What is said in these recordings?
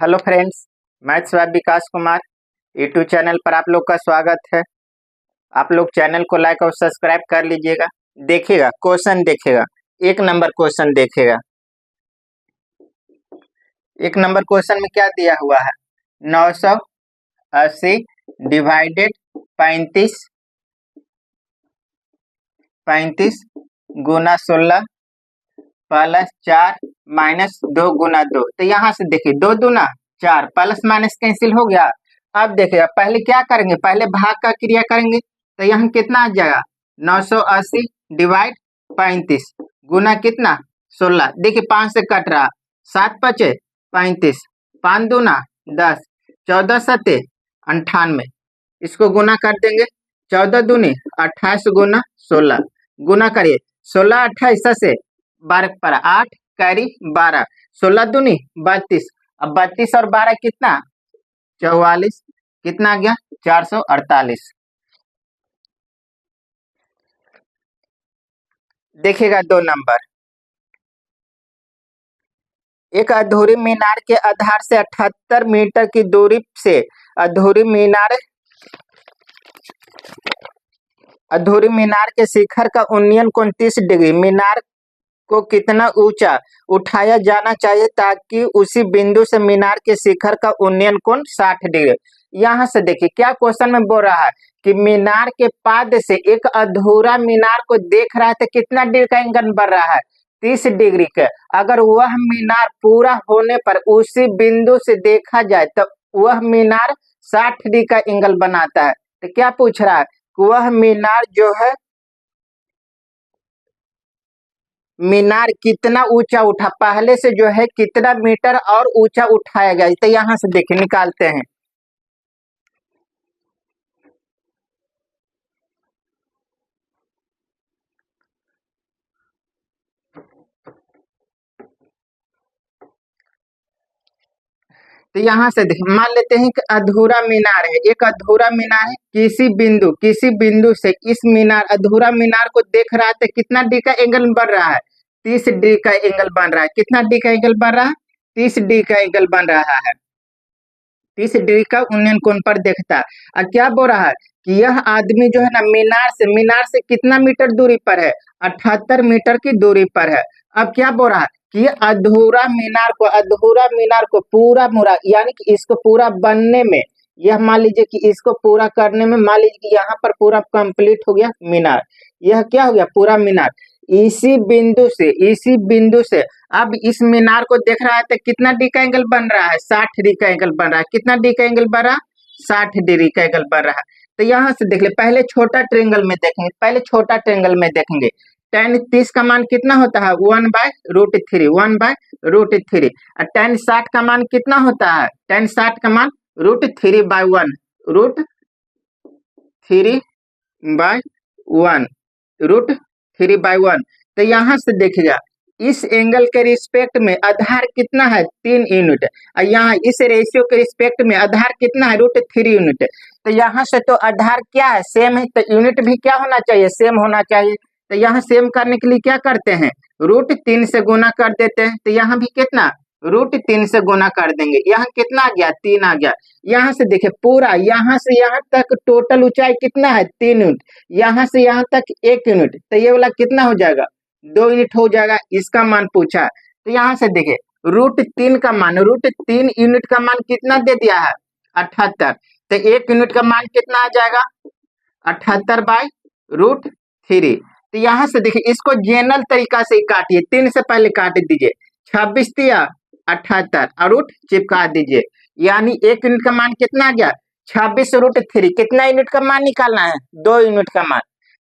Hello friends, मैं स्वयं विकास Kumar YouTube channel पर आप लोग का स्वागत है। आप लोग चैनल को लाइक और सब्सक्राइब कर लीजिएगा। देखिएगा क्वेश्चन, देखिएगा एक नंबर क्वेश्चन देखिएगा। एक नंबर क्वेश्चन में क्या दिया हुआ है? 980 डिवाइडेड 35 35 गुना 16 प्लस 4 माइनस 2 गुना 2। तो यहाँ से देखिए 2 दूना 4, प्लस माइनस कैंसिल हो गया। अब देखिएगा पहले क्या करेंगे, पहले भाग का क्रिया करेंगे। तो यहाँ कितना आ जाएगा? 980 डिवाइड 35 गुना कितना 16। देखिए 5 से कट रहा, 7 पचे 35, 5 दूना 10, 14 सत्ते 98। इसको गुना कर देंगे, 14 दूनी 28 गुना 16 गुना करिए। 16 28 से 12 पर 8 कैरी 12, 16 दूनी 32। अब 32 और 12 कितना? 44। कितना आ गया? 448। देखिएगा 2 नंबर। एक अधूरी मीनार के आधार से 78 मीटर की दूरी से अधूरी मीनार के शिखर का उन्नयन कोण 30 डिग्री। मीनार को कितना ऊंचा उठाया जाना चाहिए ताकि उसी बिंदु से मीनार के शिखर का उन्नयन कोण 60 डिग्री। यहाँ से देखिए क्या क्वेश्चन में बोल रहा है कि मीनार के पाद से एक अधूरा मीनार को देख रहा है तो कितना डिग्री का एंगल बन रहा है? 30 डिग्री का। अगर वह मीनार पूरा होने पर उसी बिंदु से देखा जाए तो वह मीनार 60 डिग्री का एंगल बनाता है। तो क्या पूछ रहा है? वह मीनार जो है, मीनार कितना ऊंचा उठा, पहले से जो है कितना मीटर और ऊंचा उठाया गया। तो यहां से देखिए निकालते हैं। तो यहाँ से देखिए मान लेते हैं कि अधूरा मीनार है, एक अधूरा मीनार है। किसी बिंदु से इस मीनार अधूरा मीनार को देख रहा है तो कितना डी का एंगल बन रहा है? 30 डी का एंगल बन रहा है। कितना डी का एंगल बन रहा है? 30 डी का एंगल बन रहा है। 30 डिग्री का उन्नयन कोण पर देखता है। और क्या बोल रहा है कि यह आदमी जो है ना मीनार से कितना मीटर दूरी पर है? 78 मीटर की दूरी पर है। अब क्या बोल रहा है कि अधूरा मीनार को पूरा मुरा, यानी कि इसको पूरा बनने में, यह मान लीजिए कि इसको पूरा करने में मान लीजिए कि यहाँ पर पूरा कंप्लीट हो गया मीनार। यह क्या हो गया? पूरा मीनार। इसी बिंदु से अब इस मीनार को देख रहा है तो कितना डी का एंगल बन रहा है? 60 डिग्री का एंगल बन रहा है। कितना डी का एंगल बन रहा है? 60 डिग्री का एंगल बन रहा है। तो यहाँ से देख ले, पहले छोटा ट्रेंगल में देखेंगे। टेन 30 का मान कितना होता है? 1/√3, 1/√3। और टेन 60 का मान कितना होता है? टेन 60 का मान √3/1, √3/1, √3/1। तो यहाँ से देखिएगा इस एंगल के रिस्पेक्ट में आधार कितना है? 3 यूनिट। और यहाँ इस रेशियो के रिस्पेक्ट में आधार कितना है? √3 यूनिट। तो यहाँ से तो आधार क्या है? सेम है। तो यूनिट भी क्या होना चाहिए? सेम होना चाहिए। तो यहाँ सेम करने के लिए क्या करते हैं? √3 से गुना कर देते हैं। तो यहाँ भी कितना? √3 से गुना कर देंगे। यहाँ कितना आ गया? 3 आ गया। यहाँ से देखिए पूरा यहाँ से यहाँ तक टोटल ऊंचाई कितना है? 3 यूनिट। यहाँ से यहाँ तक 1 यूनिट। तो ये वाला कितना हो जाएगा? 2 यूनिट हो जाएगा। इसका मान पूछा है। तो यहाँ से देखिए √3 यूनिट का मान कितना दे दिया है? 78। तो 1 यूनिट का मान कितना आ जाएगा? 78/√3। तो यहाँ से देखिए इसको जनरल तरीका से ही काटिए, 3 से पहले काट दीजिए। 26 दिया 78 और रूट चिपका दीजिए। यानी 1 यूनिट का मान कितना आ गया? 26√3। कितना यूनिट का मान निकालना है? 2 यूनिट का मान।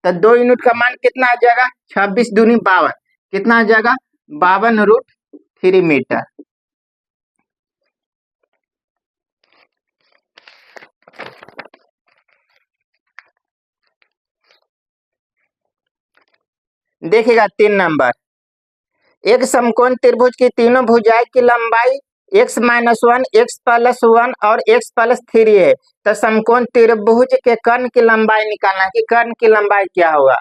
तो 2 यूनिट का मान कितना आ जाएगा? 26 दूनी 52। कितना आ जाएगा? 52√3 मीटर। देखिएगा 3 नंबर। एक समकोण त्रिभुज की तीनों भुजाएं की लंबाई x-1, x+1 और x+3 है। तो समकोण त्रिभुज के कर्ण की लंबाई निकालना है कि कर्ण की लंबाई क्या होगा।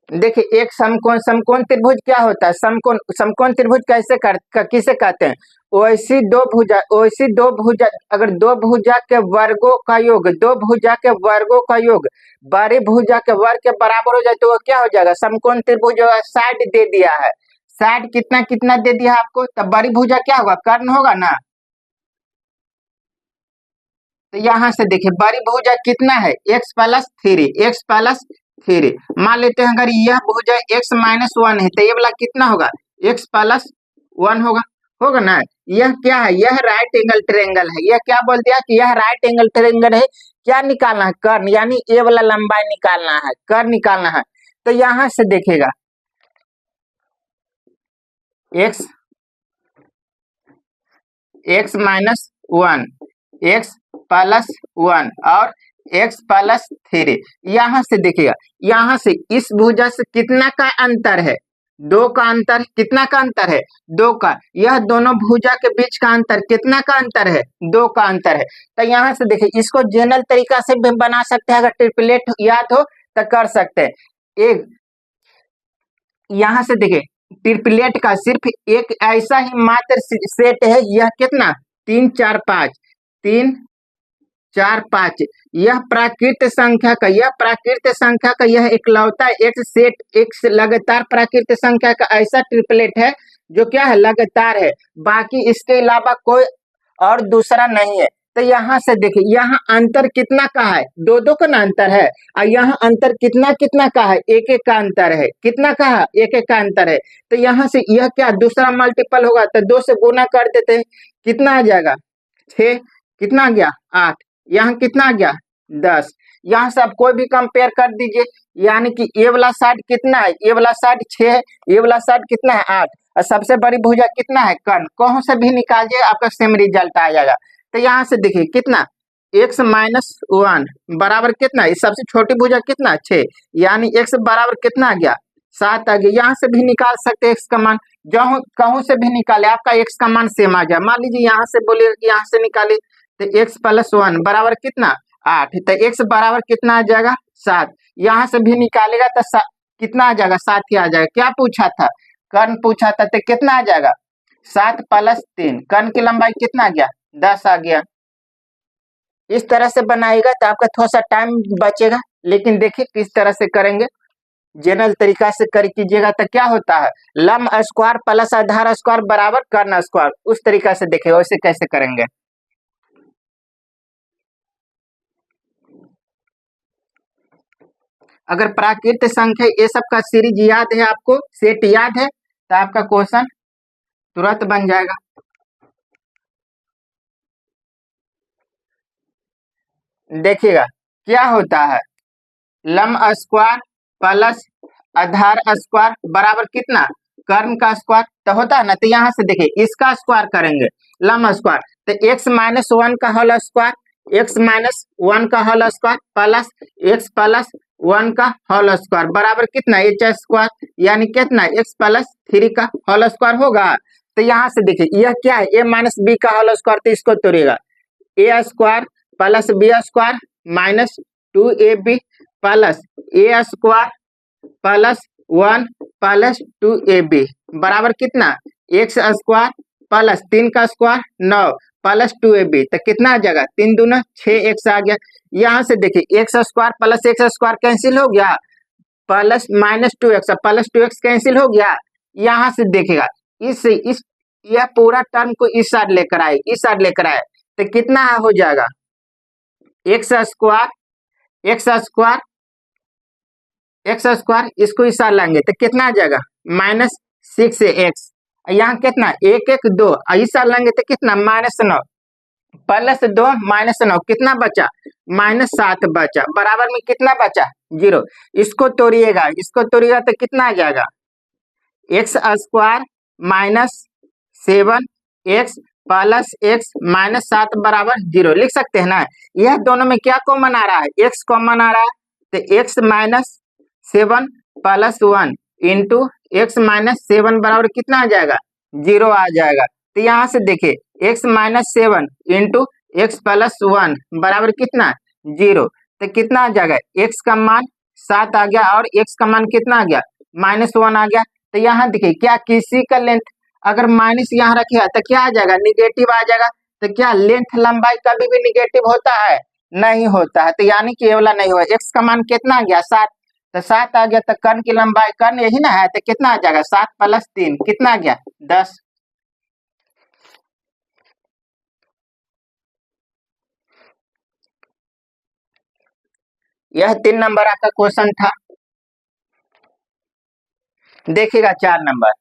देखिए एक समकोण, समकोण त्रिभुज क्या होता है, समकोण, समकोण त्रिभुज कैसे किसे कहते हैं, वैसी दो भुजा, अगर दो भुजा के वर्गों का योग, दो भुजा के वर्गों का योग बड़ी भुजा के वर्ग के बराबर हो जाए तो वो क्या हो जाएगा, समकोण त्रिभुज। साइड दे दिया है, साइड कितना कितना दे दिया है आपको, तब बड़ी भुजा क्या होगा, कर्ण होगा ना। तो यहाँ से देखिए बड़ी भुजा कितना है, x+3, x+3। मान लेते हैं अगर यह भुजा x-1 है तो ये वाला कितना होगा, x+1 होगा, होगा ना। यह क्या है, यह राइट एंगल ट्रायंगल है। यह क्या बोल दिया कि यह राइट एंगल ट्रायंगल है, क्या निकालना है, कर्ण, यानी ये वाला लंबाई निकालना है, कर्ण निकालना है। तो यहाँ से देखेगा x, x-1, x+1 और x+3। यहाँ से देखिएगा, यहाँ से इस भुजा से कितना का अंतर है, दो का अंतर, कितना का अंतर है, दो का। यह दोनों भुजा के बीच का अंतर कितना का अंतर है, दो का अंतर है। तो यहाँ से देखिए इसको जनरल तरीका से भी बना सकते हैं, अगर ट्रिपलेट याद हो तो कर सकते हैं। एक यहाँ से देखिए ट्रिपलेट का सिर्फ एक ऐसा ही मात्र सेट है, यह कितना, 3 4 5, 3 4 5। यह प्राकृत संख्या का, यह प्राकृत संख्या का यह इकलौता एक सेट, एक लगातार प्राकृत संख्या का ऐसा ट्रिपलेट है जो क्या है, लगातार है, बाकी इसके अलावा कोई और दूसरा नहीं है। तो यहाँ से देखिए यहाँ अंतर कितना का है, दो दो का ना अंतर है, और यहाँ अंतर कितना कितना का है, एक एक का अंतर है, कितना का है, एक एक का अंतर है। तो यहाँ से यह क्या दूसरा मल्टीपल होगा, तो 2 से गुना कर देते हैं, कितना आ जाएगा 6, कितना आ गया 8, यहाँ कितना आ गया 10। यहाँ से आप कोई भी कंपेयर कर दीजिए, यानी कि ये वाला साइड कितना है, ये वाला साइड 6 है, ये वाला साइड कितना है 8, और सबसे बड़ी भुजा कितना है, कर्ण। कौन से भी निकालिए आपका सेम रिजल्ट आ जाएगा। तो यहाँ से देखिए कितना, x-1 बराबर कितना, इस सबसे छोटी भुजा कितना 6, यानी x बराबर कितना आ गया 7 आ गया। यहाँ से भी निकाल सकते हैं x का मान, जो कहूं से भी निकाले आपका x का मान सेम आ जाए। मान लीजिए यहाँ से बोलिए कि यहाँ से निकाले तो x+1 बराबर कितना 8, तो x बराबर कितना आ जाएगा 7। यहाँ से भी निकालेगा तो कितना आ जाएगा 7 ही आ जाएगा। क्या पूछा था, कर्ण पूछा था, तो कितना आ जाएगा 7+3, कर्ण की लंबाई कितना आ गया 10 आ गया। इस तरह से बनाएगा तो आपका थोड़ा सा टाइम बचेगा, लेकिन देखिए किस तरह से करेंगे, जनरल तरीका से कर कीजिएगा तो क्या होता है, लंब स्क्वायर प्लस आधार स्क्वायर बराबर कर्ण स्क्वायर, उस तरीका से देखिएगा वैसे कैसे करेंगे। अगर प्राकृत संख्या ये सब का सीरीज याद है, आपको सेट याद है, तो आपका क्वेश्चन तुरंत बन जाएगा। देखिएगा क्या होता है, लंब स्क्वायर प्लस आधार स्क्वायर बराबर कितना, कर्ण का स्क्वायर, तो होता है ना। तो यहाँ से देखिए इसका स्क्वायर करेंगे, लंब स्क्वायर, तो x-1 का होल स्क्वायर, x-1 का होल स्क्वायर प्लस x+1 का होल स्क्वायर बराबर कितना h स्क्वायर, यानी कितना x+3 का होल स्क्वायर होगा। तो यहाँ से देखिए यह क्या है, a-b का होल स्क्वायर, तो इसको तोड़िएगा, a square plus b square minus 2ab plus a square plus 1 plus 2ab बराबर कितना x स्क्वायर प्लस 3 का स्क्वायर 9 प्लस 2ab, तो कितना आ जाएगा 3 दूना 6x आ गया। यहाँ से देखिए x square plus x square cancel हो गया, plus minus 2x plus 2x cancel हो गया। यहाँ से देखेगा इस यह पूरा टर्म को इस साइड लेकर आए, इस साइड लेकर आए, तो कितना हो जाएगा एक्स स्क्वायर इसको इस साइड लाएंगे तो कितना आ जाएगा -6x। यहाँ कितना 1 1 2, इस साइड लाएंगे तो कितना -9 प्लस 2 -9 कितना बचा -7 बचा, बराबर में कितना बचा 0। इसको तोड़िएगा, तो कितना आ जाएगा x square -7x plus x -7 बराबर 0 लिख सकते हैं ना। यह दोनों में क्या कॉमन आ रहा है, x कॉमन आ रहा है, तो x -7 प्लस 1 इंटू x -7 बराबर कितना आ जाएगा 0 आ जाएगा। तो यहाँ से देखिए x -7 इंटू x प्लस 1 बराबर कितना 0, तो कितना आ जाएगा x का मान 7 आ गया और x का मान कितना आ गया -1 आ गया। तो यहाँ देखिए क्या किसी का लेंथ अगर माइनस यहाँ रखिए तो क्या आ जाएगा निगेटिव आ जाएगा। तो क्या लेंथ लंबाई कभी भी निगेटिव होता है नहीं होता है। तो यानी कि ये वाला नहीं होगा। x का मान कितना आ गया 7 तो 7 आ गया। तो कर्ण की लंबाई कर्ण यही ना है तो कितना आ जाएगा 7 + 3 कितना आ गया 10। यह 3 नंबर आपका क्वेश्चन था। देखिएगा 4 नंबर।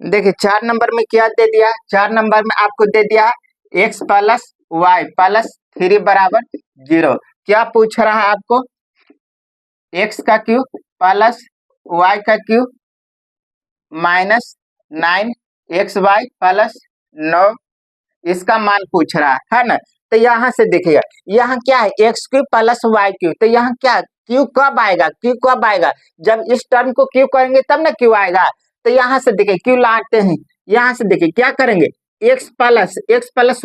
देखिए 4 नंबर में क्या दे दिया 4 नंबर में आपको दे दिया x + y + 3 = 0। क्या पूछ रहा है आपको x का क्यूब प्लस y का क्यूब -9xy + 9 इसका मान पूछ रहा है ना। तो यहाँ से देखिएगा यहाँ क्या है x³ + y³ तो यहाँ क्या क्यू कब आएगा क्यू कब आएगा जब इस टर्म को क्यू करेंगे तब ना क्यू आएगा। तो यहाँ से देखिए क्यू लाते हैं यहाँ से देखिए क्या करेंगे x +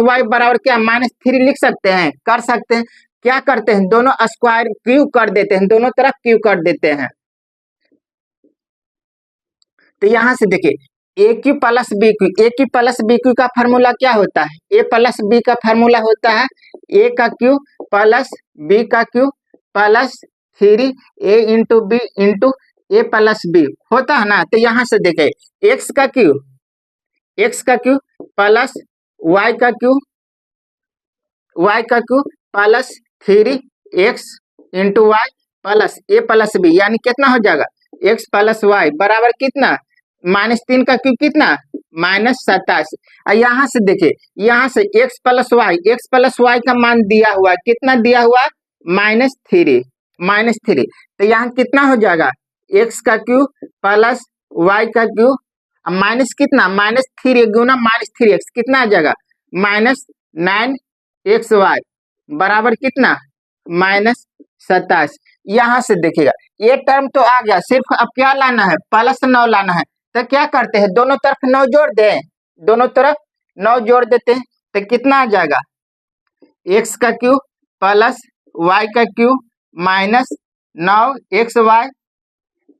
y बराबर क्या -3 लिख सकते हैं कर सकते हैं। क्या करते हैं दोनों स्क्वायर क्यू कर देते हैं दोनों तरफ क्यू कर देते हैं। तो यहाँ से देखिए a cube plus b cube a cube plus b cube का फार्मूला क्या होता है ए प्लस बी का फार्मूला होता है ए का क्यू प्लस बी का cube plus 3 a into b into a plus b होता है ना। तो यहाँ से देखे एक्स का क्यू प्लस वाई का cube plus 3x into y plus a plus b यानी कितना हो जाएगा x + y बराबर कितना -3 का क्यूब कितना -27। यहाँ से देखिए यहाँ से x + y का मान दिया हुआ कितना दिया हुआ -3 तो यहाँ कितना हो जाएगा x का क्यूब प्लस y का क्यूब माइनस कितना -3 गुना -3x कितना आ जाएगा -9xy बराबर कितना -27। यहाँ से देखिएगा ये टर्म तो आ गया सिर्फ अब क्या लाना है +9 लाना है। तो क्या करते हैं दोनों तरफ 9 जोड़ दें दोनों तरफ 9 जोड़ देते हैं तो कितना आ जाएगा x का क्यूब प्लस y का क्यूब -9xy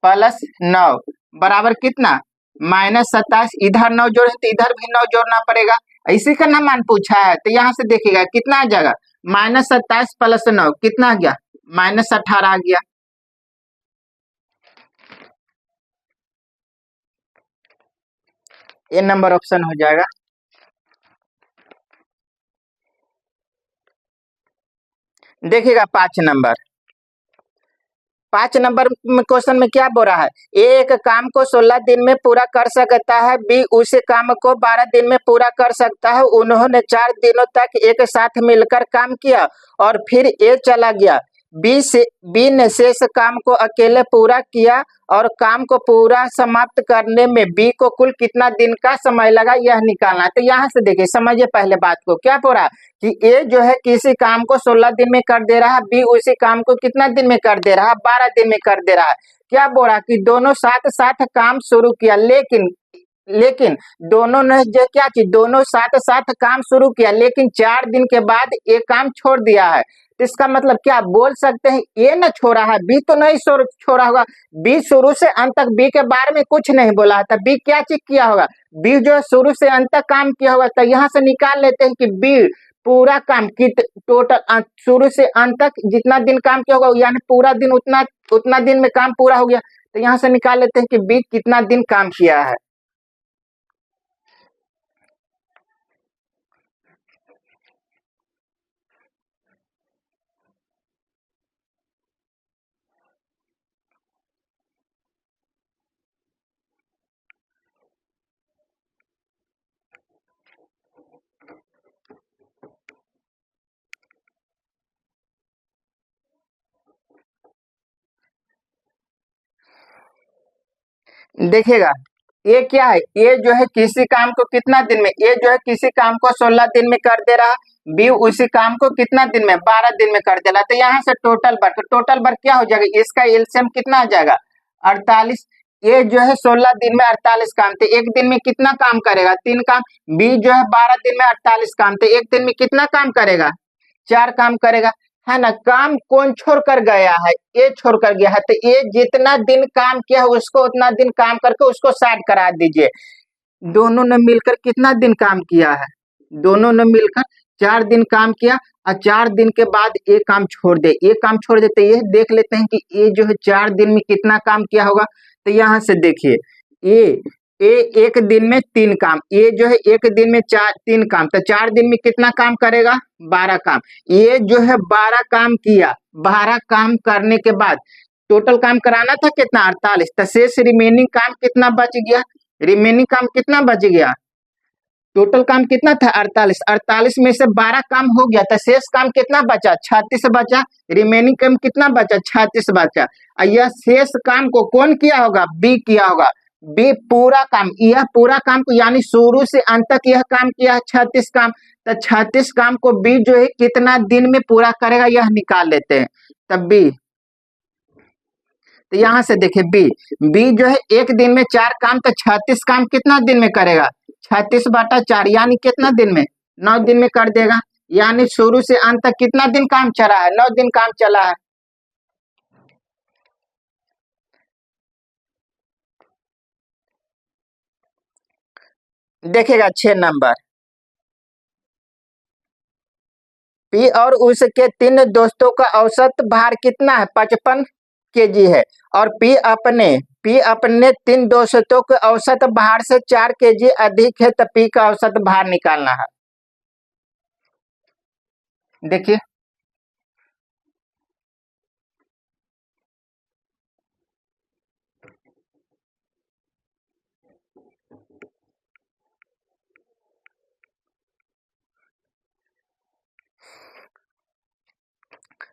+ 9 बराबर कितना -27। इधर 9 जोड़े तो इधर भी 9 जोड़ना पड़ेगा इसी का ना मान पूछा है। तो यहाँ से देखिएगा कितना आ जाएगा -27 + 9 कितना आ गया -18 आ गया। ये नंबर ऑप्शन हो जाएगा। देखिएगा 5 नंबर में क्वेश्चन में क्या बोल रहा है एक काम को 16 दिन में पूरा कर सकता है बी उसी काम को 12 दिन में पूरा कर सकता है। उन्होंने 4 दिनों तक एक साथ मिलकर काम किया और फिर ए चला गया। बी ने शेष काम को अकेले पूरा किया और काम को पूरा समाप्त करने में बी को कुल कितना दिन का समय लगा यह निकालना है। तो यहाँ से देखिए समझिए पहले बात को क्या बोल रहा है कि ए जो है किसी काम को 16 दिन में कर दे रहा है बी उसी काम को कितना दिन में कर दे रहा है 12 दिन में कर दे रहा है। क्या बोल रहा कि दोनों साथ साथ काम शुरू किया लेकिन दोनों ने जो क्या चीज दोनों साथ साथ काम शुरू किया लेकिन 4 दिन के बाद एक काम छोड़ दिया है। तो इसका मतलब क्या बोल सकते हैं ए न छोड़ा है बी तो नहीं छोड़ा होगा। बी शुरू से अंत तक बी के बारे में कुछ नहीं बोला था बी क्या चीज किया होगा बी जो शुरू से अंत तक काम किया होगा। तो यहाँ से निकाल लेते हैं कि बी पूरा काम टोटल शुरू से अंत तक जितना दिन काम किया होगा यानी पूरा दिन उतना दिन में काम पूरा हो गया। तो यहाँ से निकाल लेते हैं कि बी कितना दिन काम किया है। देखिएगा ये क्या है, ए जो है किसी काम को कितना दिन में, ए जो है किसी काम को 16 दिन में कर दे रहा, बी उसी काम को कितना दिन में, 12 दिन में कर दे रहा। तो यहाँ से टोटल वर्क क्या हो जाएगा, इसका एलसीएम कितना आ जाएगा 48। ए जो है 16 दिन में 48 काम, तो एक दिन में कितना काम करेगा, 3 काम। बी जो है 12 दिन में 48 काम, तो एक दिन में कितना काम करेगा, 4 काम करेगा, है ना। काम कौन छोड़ कर गया है, ए छोड़ कर गया है, तो ए जितना दिन काम किया है उसको उतना दिन काम करके उसको साइड करा दीजिए। दोनों ने मिलकर कितना दिन काम किया है, दोनों ने मिलकर 4 दिन काम किया, और 4 दिन के बाद एक काम छोड़ दे, एक काम छोड़ दे। तो ये देख लेते हैं कि ये जो है 4 दिन में कितना काम किया होगा। तो यहाँ से देखिए ए एक दिन में 3 काम, ये जो है एक दिन में 3 काम, तो 4 दिन में कितना काम करेगा, 12 काम। ये जो है 12 काम किया, 12 काम करने के बाद टोटल काम कराना था कितना, 48, तो शेष रिमेनिंग काम कितना बच गया, रिमेनिंग काम कितना बच गया, टोटल काम कितना था 48, 48 में से 12 काम हो गया, तो शेष काम कितना बचा, 36 बचा। रिमेनिंग काम कितना बचा, 36 बचा। और यह शेष काम को कौन किया होगा, बी किया होगा। बी पूरा काम, यह पूरा काम को यानी शुरू से अंत तक यह काम किया 36 काम, तो 36 काम को बी जो है कितना दिन में पूरा करेगा यह निकाल लेते हैं। तब बी, तो यहाँ से देखिए बी जो है एक दिन में 4 काम, तो 36 काम कितना दिन में करेगा, 36/4 यानी कितना दिन में, 9 दिन में कर देगा। यानी शुरू से अंत तक कितना दिन काम चला है, 9 दिन काम चला है। देखिएगा 6 नंबर, पी और उसके 3 दोस्तों का औसत भार कितना है, 55 केजी है, और पी अपने 3 दोस्तों के औसत भार से 4 केजी अधिक है, तो पी का औसत भार निकालना है। देखिए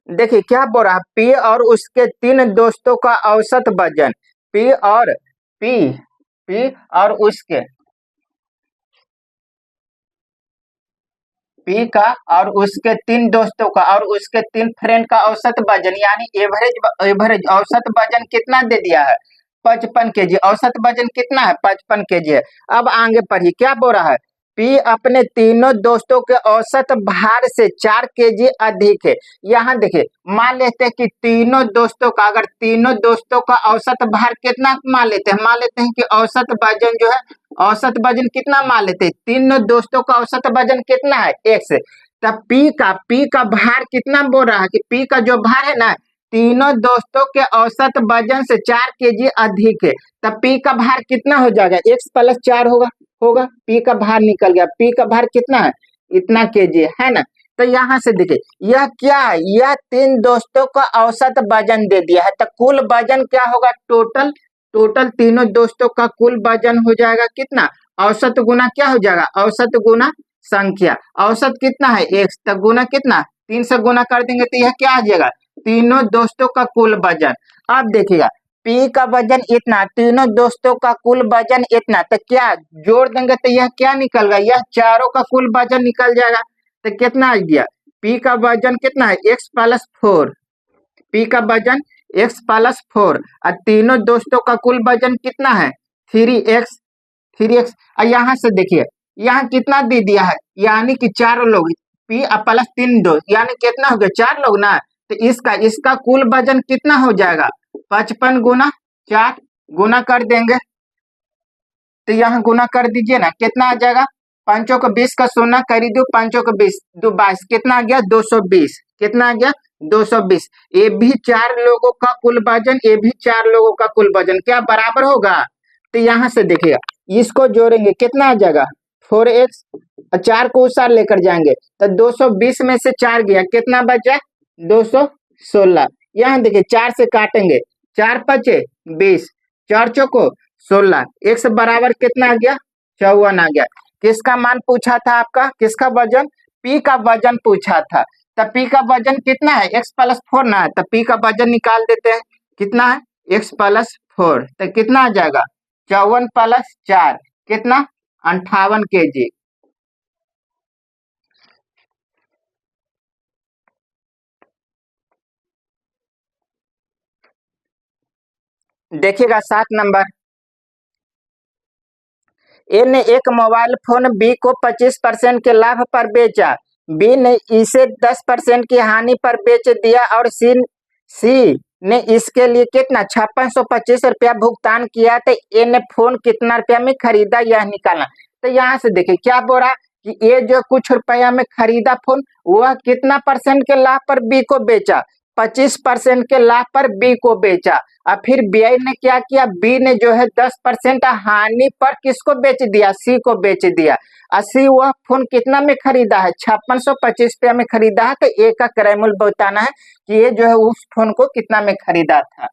देखिए क्या बोल रहा है, पी और उसके 3 दोस्तों का औसत वजन, पी और पी पी और उसके पी का और उसके 3 दोस्तों का और उसके 3 फ्रेंड का औसत वजन यानी एवरेज औसत वजन कितना दे दिया है, 55 केजी। औसत वजन कितना है, 55 केजी है। अब आगे पढ़िए क्या बोल रहा है, पी अपने तीनों दोस्तों के औसत भार से 4 केजी अधिक है। यहाँ देखिए मान लेते हैं कि तीनों दोस्तों का, अगर तीनों दोस्तों का औसत भार कितना मान लेते हैं, मान लेते हैं कि औसत वजन जो है, औसत वजन कितना मान लेते हैं, तीनों दोस्तों का औसत वजन कितना है, x। तब पी का भार कितना बोल रहा है कि पी का जो भार है ना, तीनों दोस्तों के औसत वजन से 4 केजी अधिक है, तब पी का भार कितना हो जाएगा, x+4 होगा। पी का भार निकल गया, पी का भार कितना है, इतना केजी है ना। तो यहाँ से देखिए यह क्या है, यह 3 दोस्तों का औसत वजन दे दिया है, तो कुल वजन क्या होगा, टोटल तीनों दोस्तों का कुल वजन हो जाएगा कितना, औसत गुना क्या हो जाएगा, औसत गुना संख्या। औसत कितना है, x, तो गुना कितना, 3 से गुना कर देंगे तो यह क्या आ जाएगा, तीनों दोस्तों का कुल वजन। अब देखिएगा पी का वजन इतना, तीनों दोस्तों का कुल वजन इतना, तो क्या जोड़ देंगे तो यह क्या निकल गया, यह चारों का कुल वजन निकल जाएगा। तो कितना आ गया, पी का वजन कितना है, x+4, पी का वजन x+4, और तीनों दोस्तों का कुल वजन कितना है, 3x। और यहाँ से देखिए यहाँ कितना दे दिया है, यानी कि 4 लोग, पी प्लस 3 दोस्त यानी कितना हो गया, 4 लोग ना। तो इसका कुल वजन कितना हो जाएगा, 55 गुना 4 गुना कर देंगे, तो यहाँ गुना कर दीजिए ना, कितना आ जाएगा, 5 को 20 का सोना करी दो, 5 को 20 दो 22, कितना आ गया 220, कितना आ गया 220। ये भी 4 लोगों का कुल वजन, ये भी 4 लोगों का कुल वजन क्या बराबर होगा। तो यहाँ से देखिएगा इसको जोड़ेंगे कितना आ जाएगा, 4x, 4 को उस साल लेकर जाएंगे तो 220 में से 4 गया, कितना बचा 216। यहाँ देखिए 4 से काटेंगे, 4 पचे 20, 4 चौको 16, x बराबर कितना आ गया 54 आ गया। किसका मान पूछा था आपका, किसका वजन, p का वजन पूछा था। तब p का वजन कितना है, x+4 ना है, तब p का वजन निकाल देते हैं, कितना है x+4, तो कितना आ जाएगा 54 प्लस 4 कितना 58 kg। देखिएगा 7 नंबर, ए ने एक मोबाइल फोन बी को 25% के लाभ पर बेचा, बी ने इसे 10% की हानि पर बेच दिया और सी ने इसके लिए कितना 5625 रुपया भुगतान किया, तो ए ने फोन कितना रुपया में खरीदा यह निकालना। तो यहाँ से देखिए क्या बोल रहा कि ए जो कुछ रुपया में खरीदा फोन वह कितना परसेंट के लाभ पर बी को बेचा, 25% के लाभ पर बी को बेचा। और फिर बी ने क्या किया, बी ने जो है 10% हानि पर किसको बेच दिया, सी को बेच दिया। सी वह फोन कितना में खरीदा है, 5625 रुपया में खरीदा है। तो ए का क्रय मूल्य बताना है कि ये जो है उस फोन को कितना में खरीदा था।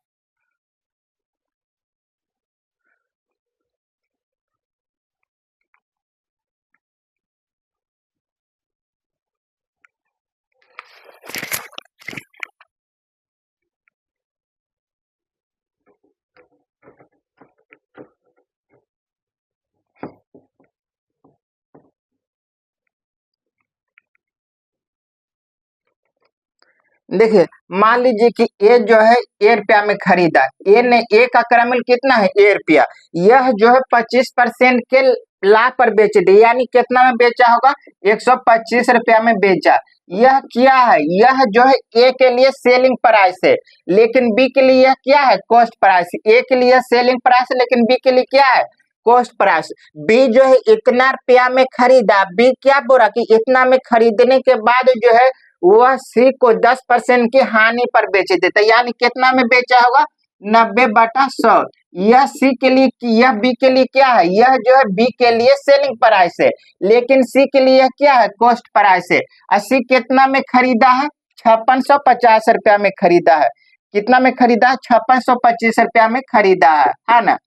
देखिए मान लीजिए कि ए जो है ए रुपया में खरीदा, ए ने ए का क्रय मूल्य कितना है ए रुपया, यह जो है 25% के लाभ पर बेच दिया, यानी कितना में बेचा होगा 125 रुपया में बेचा। यह क्या है, यह जो है ए के लिए सेलिंग प्राइस है, लेकिन बी के लिए यह क्या है कॉस्ट प्राइस। ए के लिए सेलिंग प्राइस लेकिन बी के लिए क्या है कॉस्ट प्राइस। बी जो है इतना रुपया में खरीदा, बी क्या बोला कि इतना में खरीदने के बाद जो है वह सी को 10% की हानि पर बेच देता, यानी कितना में बेचा होगा 90/100। यह सी के लिए, यह बी के लिए क्या है, यह जो है बी के लिए सेलिंग प्राइस है, लेकिन सी के लिए क्या है कॉस्ट प्राइस है। और सी कितना में खरीदा है 5650 रुपया में खरीदा है, कितना में खरीदा है 5625 रुपया में खरीदा है ना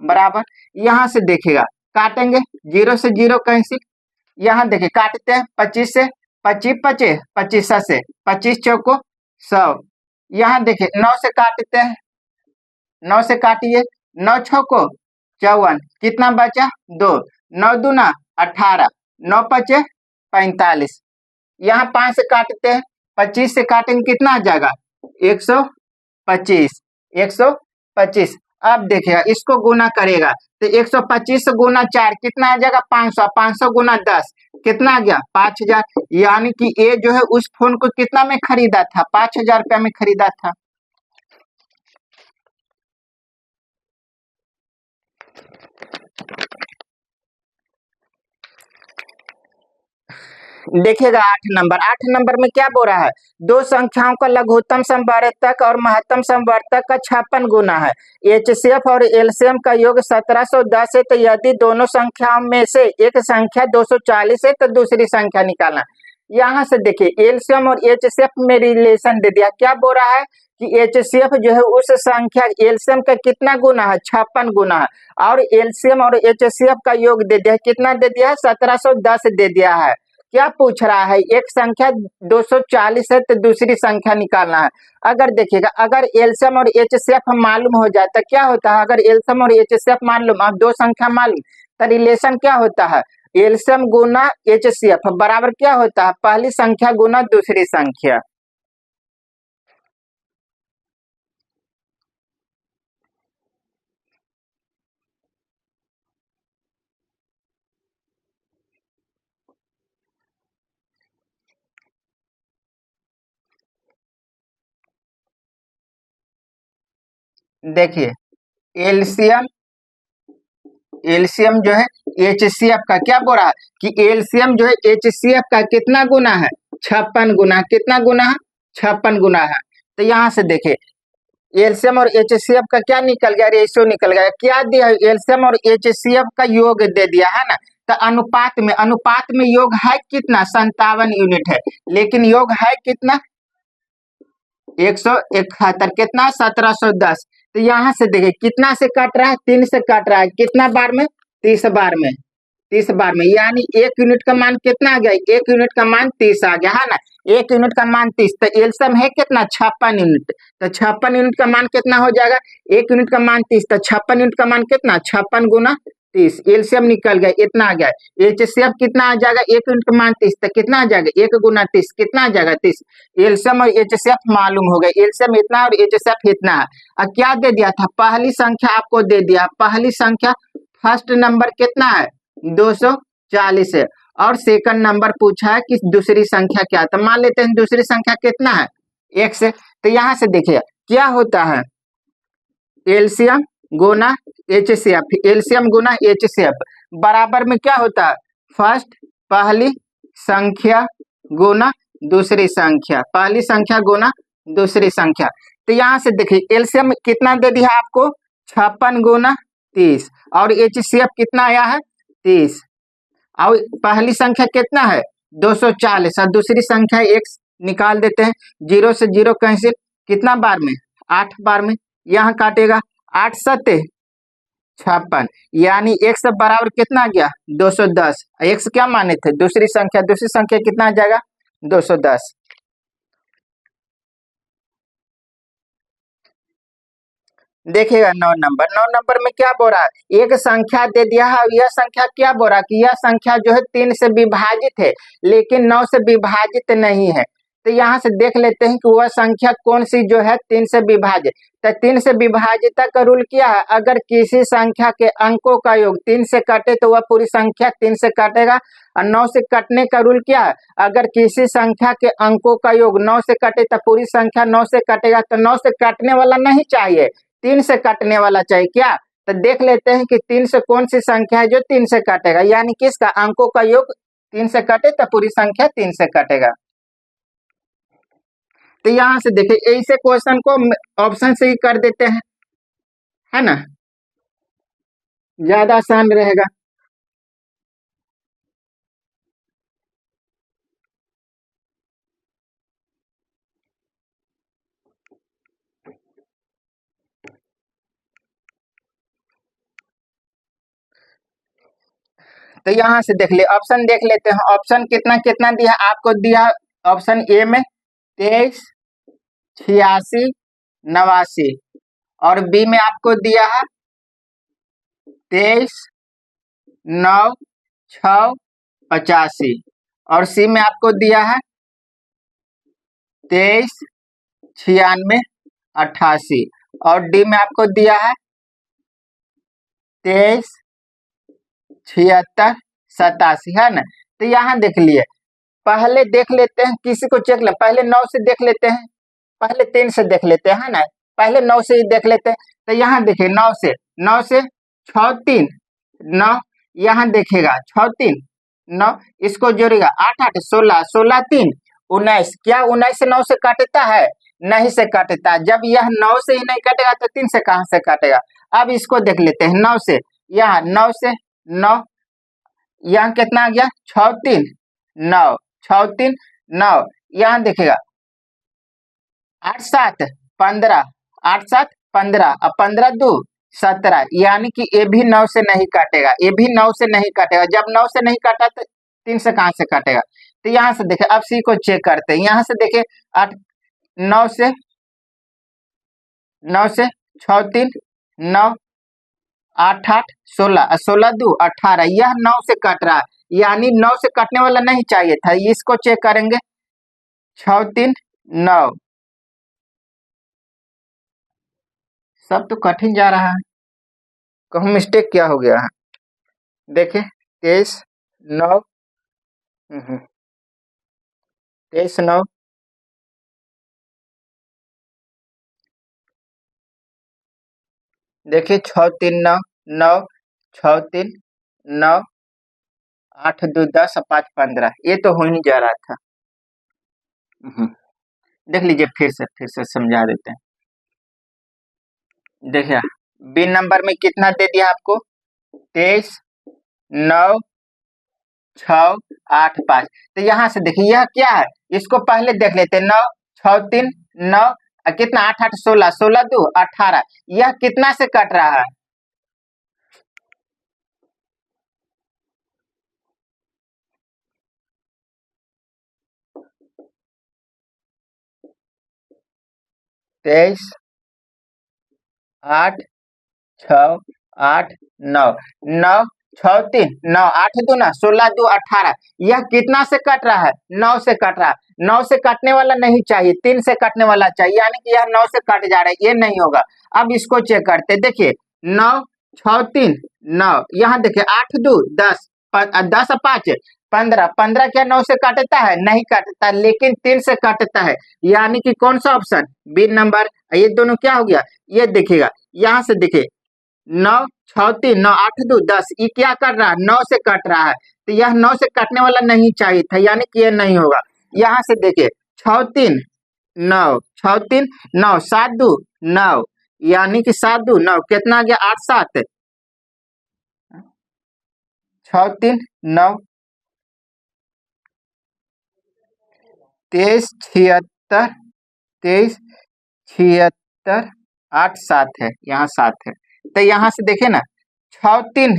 बराबर। यहाँ से देखिएगा काटेंगे 0 से 0 कैंसिल, यहाँ देखिए काटते हैं 25 से 25 25 25 से 25 चौको 100, यहाँ देखिए 9 से काटते हैं, 9 से काटिए 9 छौको 54, कितना बचा 2, 9 दूना 18, 9 पचे 45, यहाँ 5 से काटते हैं, 25 से काटेंगे कितना आ जाएगा 125, 125। अब देखिएगा इसको गुना करेगा तो 125 से गुना 4 कितना आ जाएगा 500, 500 गुना 10 कितना आ गया 5000, यानी कि ए जो है उस फोन को कितना में खरीदा था 5000 रुपया में खरीदा था। देखिएगा 8 नंबर में क्या बोल रहा है, दो संख्याओं का लघुत्तम समवर्तक और महत्तम समवर्तक का 56 गुना है, एचसीएफ और एलसीएम का योग 1710 है, तो यदि दोनों संख्याओं में से एक संख्या 240 है तो दूसरी संख्या निकालना। यहाँ से देखिए एलसीएम और एचसीएफ में रिलेशन दे दिया, क्या बोल रहा है कि एचसीएफ जो है उस संख्या एलसीएम का कितना गुना है 56 गुना है, और एलसीएम और एचसीएफ का योग दे दिया कितना दे दिया है 1710 दे दिया है। क्या पूछ रहा है, एक संख्या 240 है तो दूसरी संख्या निकालना है। अगर देखिएगा अगर एलसीएम और एचसीएफ मालूम हो जाए तो क्या होता है, अगर एलसीएम और एचसीएफ मालूम, अब दो संख्या मालूम तो रिलेशन क्या होता है एलसीएम गुना एचसीएफ बराबर क्या होता है पहली संख्या गुना दूसरी संख्या। देखिए एलसीएम, एलसीएम जो है एचसीएफ का क्या बोल रहा है कि एलसीएम जो है एचसीएफ का कितना गुना है 56 गुना, कितना गुना है 56 गुना है। तो यहाँ से देखिए एलसीएम और एचसीएफ का क्या निकल गया रेशियो निकल गया, क्या दिया एलसीएम और एचसीएफ का योग दे दिया है ना। तो अनुपात में योग है कितना 57 यूनिट है, लेकिन योग है कितना 171, कितना 1710। तो यहाँ से देखिए कितना से काट रहा है 3 से काट रहा है, कितना बार में 30 बार में, 30 बार में, यानी 1 यूनिट का मान कितना आ गया 1 यूनिट का मान 30 आ गया है ना। 1 यूनिट का मान 30, तो एलसीएम है कितना 56 यूनिट, तो 56 यूनिट का मान कितना हो जाएगा, 1 यूनिट का मान 30, तो 56 यूनिट का मान कितना 56 गुना 30, एलसीएम निकल गया, इतना आ गया। एचसीएफ कितना आ जाएगा, 1 यूनिट का मान 30, तो कितना आ जाएगा 1 गुना 30, कितना आ जाएगा 30। एलसीएम और एचसीएफ मालूम हो गया, एलसीएम इतना और एचसीएफ इतना है। अब क्या दे दिया था, पहली संख्या आपको दे दिया, पहली संख्या फर्स्ट नंबर कितना है 240 है, और सेकंड नंबर पूछा है कि दूसरी संख्या क्या है, तो मान लेते हैं दूसरी संख्या कितना है x है। तो यहां से देखिए क्या होता है, एलसीएम गुना एचसीएफ, एलसीएम गुना एचसीएफ बराबर में क्या होता है, फर्स्ट पहली संख्या गुना दूसरी संख्या, पहली संख्या गुना दूसरी संख्या। तो यहां से देखिए एलसीएम कितना दे दिया आपको 56 गुना 30, और एचसीएफ कितना आया है 30, और पहली संख्या कितना है 240, और दूसरी संख्या x निकाल देते हैं, 0 से 0 कैंसिल, कितना बार में 8 बार में, यहाँ काटेगा 8 सत्ते 56, यानी x बराबर कितना आ गया 210, x क्या माने थे दूसरी संख्या कितना आ जाएगा 210। देखिएगा 9 नंबर में क्या बोल रहा है, एक संख्या दे दिया है, यह संख्या क्या बोल रहा है कि यह संख्या जो है 3 से विभाजित है लेकिन 9 से विभाजित नहीं है। तो यहाँ से देख लेते हैं कि वह संख्या कौन सी जो है 3 से विभाजित। तो 3 से विभाजित का रूल क्या है, अगर किसी संख्या के अंकों का योग 3 से कटे तो वह पूरी संख्या 3 से कटेगा, और 9 से कटने का रूल क्या है, अगर किसी संख्या के अंकों का योग 9 से कटे तो पूरी संख्या 9 से कटेगा, तो 9 से कटने वाला नहीं चाहिए, 3 से कटने वाला चाहिए क्या। तो देख लेते हैं कि 3 से कौन सी संख्या है जो 3 से कटेगा, यानी किसका अंकों का योग 3 से कटे तो पूरी संख्या 3 से कटेगा। तो यहां से देखिए ऐसे क्वेश्चन को ऑप्शन से ही कर देते हैं, है ना, ज्यादा आसान रहेगा। तो यहाँ से देख ले, ऑप्शन देख लेते हैं, ऑप्शन कितना कितना दिया आपको, दिया ऑप्शन ए में 23, 86, 89, और बी में आपको दिया है 23, 9, 6, 85, और सी में आपको दिया है 23, 96, 88, और डी में आपको दिया है 23, 76, 87, है ना। तो यहाँ देख लिए, पहले देख लेते हैं, किसी को चेक ले, पहले 9 से देख लेते हैं, पहले 3 से देख लेते हैं, है ना, पहले 9 से ही देख लेते हैं। तो यहाँ देखिए 9 से 6 3 9, यहाँ देखेगा 6 3 9, इसको जोड़ेगा 8 8 16 16 3 19, क्या 19 से 9 से काटता है, नहीं से काटता, जब यह 9 से ही नहीं काटेगा तो 3 से कहां से काटेगा। अब इसको देख लेते हैं 9 से, यहाँ 9 से 9, यहाँ कितना आ गया 6 3 9, 6 3 9, यहाँ देखेगा 8 7 15, 8 7 15, अब 15 2 17, यानी कि ये भी 9 से नहीं काटेगा, ये भी 9 से नहीं काटेगा, जब 9 से नहीं काटा तो 3 से कहां से काटेगा। तो यहाँ से देखे, अब सी को चेक करते हैं, यहाँ से देखे 8 9 से 6 3 9, 8 8 16, 16 2 18, यह 9 से कट रहा है, यानी 9 से कटने वाला नहीं चाहिए था, इसको चेक करेंगे 6 3 9, सब तो कठिन जा रहा है, कहूँ मिस्टेक क्या हो गया है। देखे 23 9, 23 9, देखिए 6 3 9 9, 6 3 9, 8 2 10, 5 15, ये तो हो ही जा रहा था। देख लीजिए फिर से समझा देते हैं। देखिए बी नंबर में कितना दे दिया आपको 23 9 6 8 5, तो यहाँ से देखिए यह क्या है, इसको पहले देख लेते हैं, 9 6 3 9, कितना 8 8 16 16 2 18, यह कितना से कट रहा है, 23, 8, 6, 8, 9, 9, 6, 3, 9, 8 दूना 16, 2, 18। यह कितना से कट रहा है? 9 से कट रहा है। 9 से कटने वाला नहीं चाहिए, 3 से कटने वाला चाहिए, यानी कि यह 9 से कट जा रहा है, ये नहीं होगा। अब इसको चेक करते, देखिए 9, 6, 3, 9, यहाँ देखिए 8, 2, 10, 10, 5, 15, 15 क्या 9 से काटता है? नहीं काटता, लेकिन 3 से काटता है, यानी कि कौन सा ऑप्शन? B number. ये दोनों क्या हो गया? ये देखिएगा, यहाँ से देखिए 9, 6, 3, 9, 8, 2, 10, ये क्या कर रहा है? 9 से कट रहा है, तो यह 9 से कटने वाला नहीं चाहिए था, यानी कि ये नहीं होगा। यहाँ से देखिए 6, 3, 9, 6, 3, 9, 7, 2, 9, यानी कि 7, 2, 9, कितना आ गया? 8, 7, 6, 3, 9, 23, 76, 23, 76, 8, 7 है, यहाँ 7 है, तो यहाँ से देखिए ना 6, 3,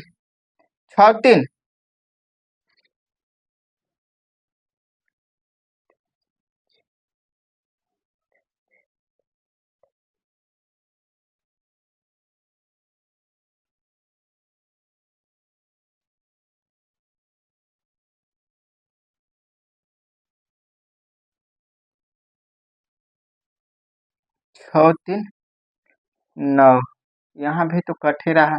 6, 3, 6, 3, 9, यहाँ भी तो कट ही रहा है।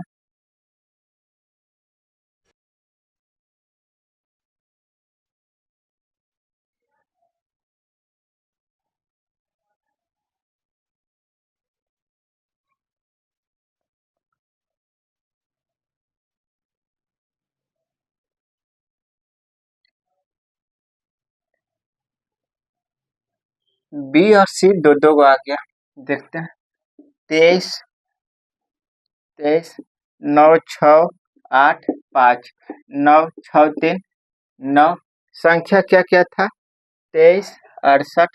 बी और सी दो दो को आ गया, देखते हैं। 23, 23, 9, 6, 8, 5, 9, 6, 3, 9, संख्या क्या क्या था? 23, 68,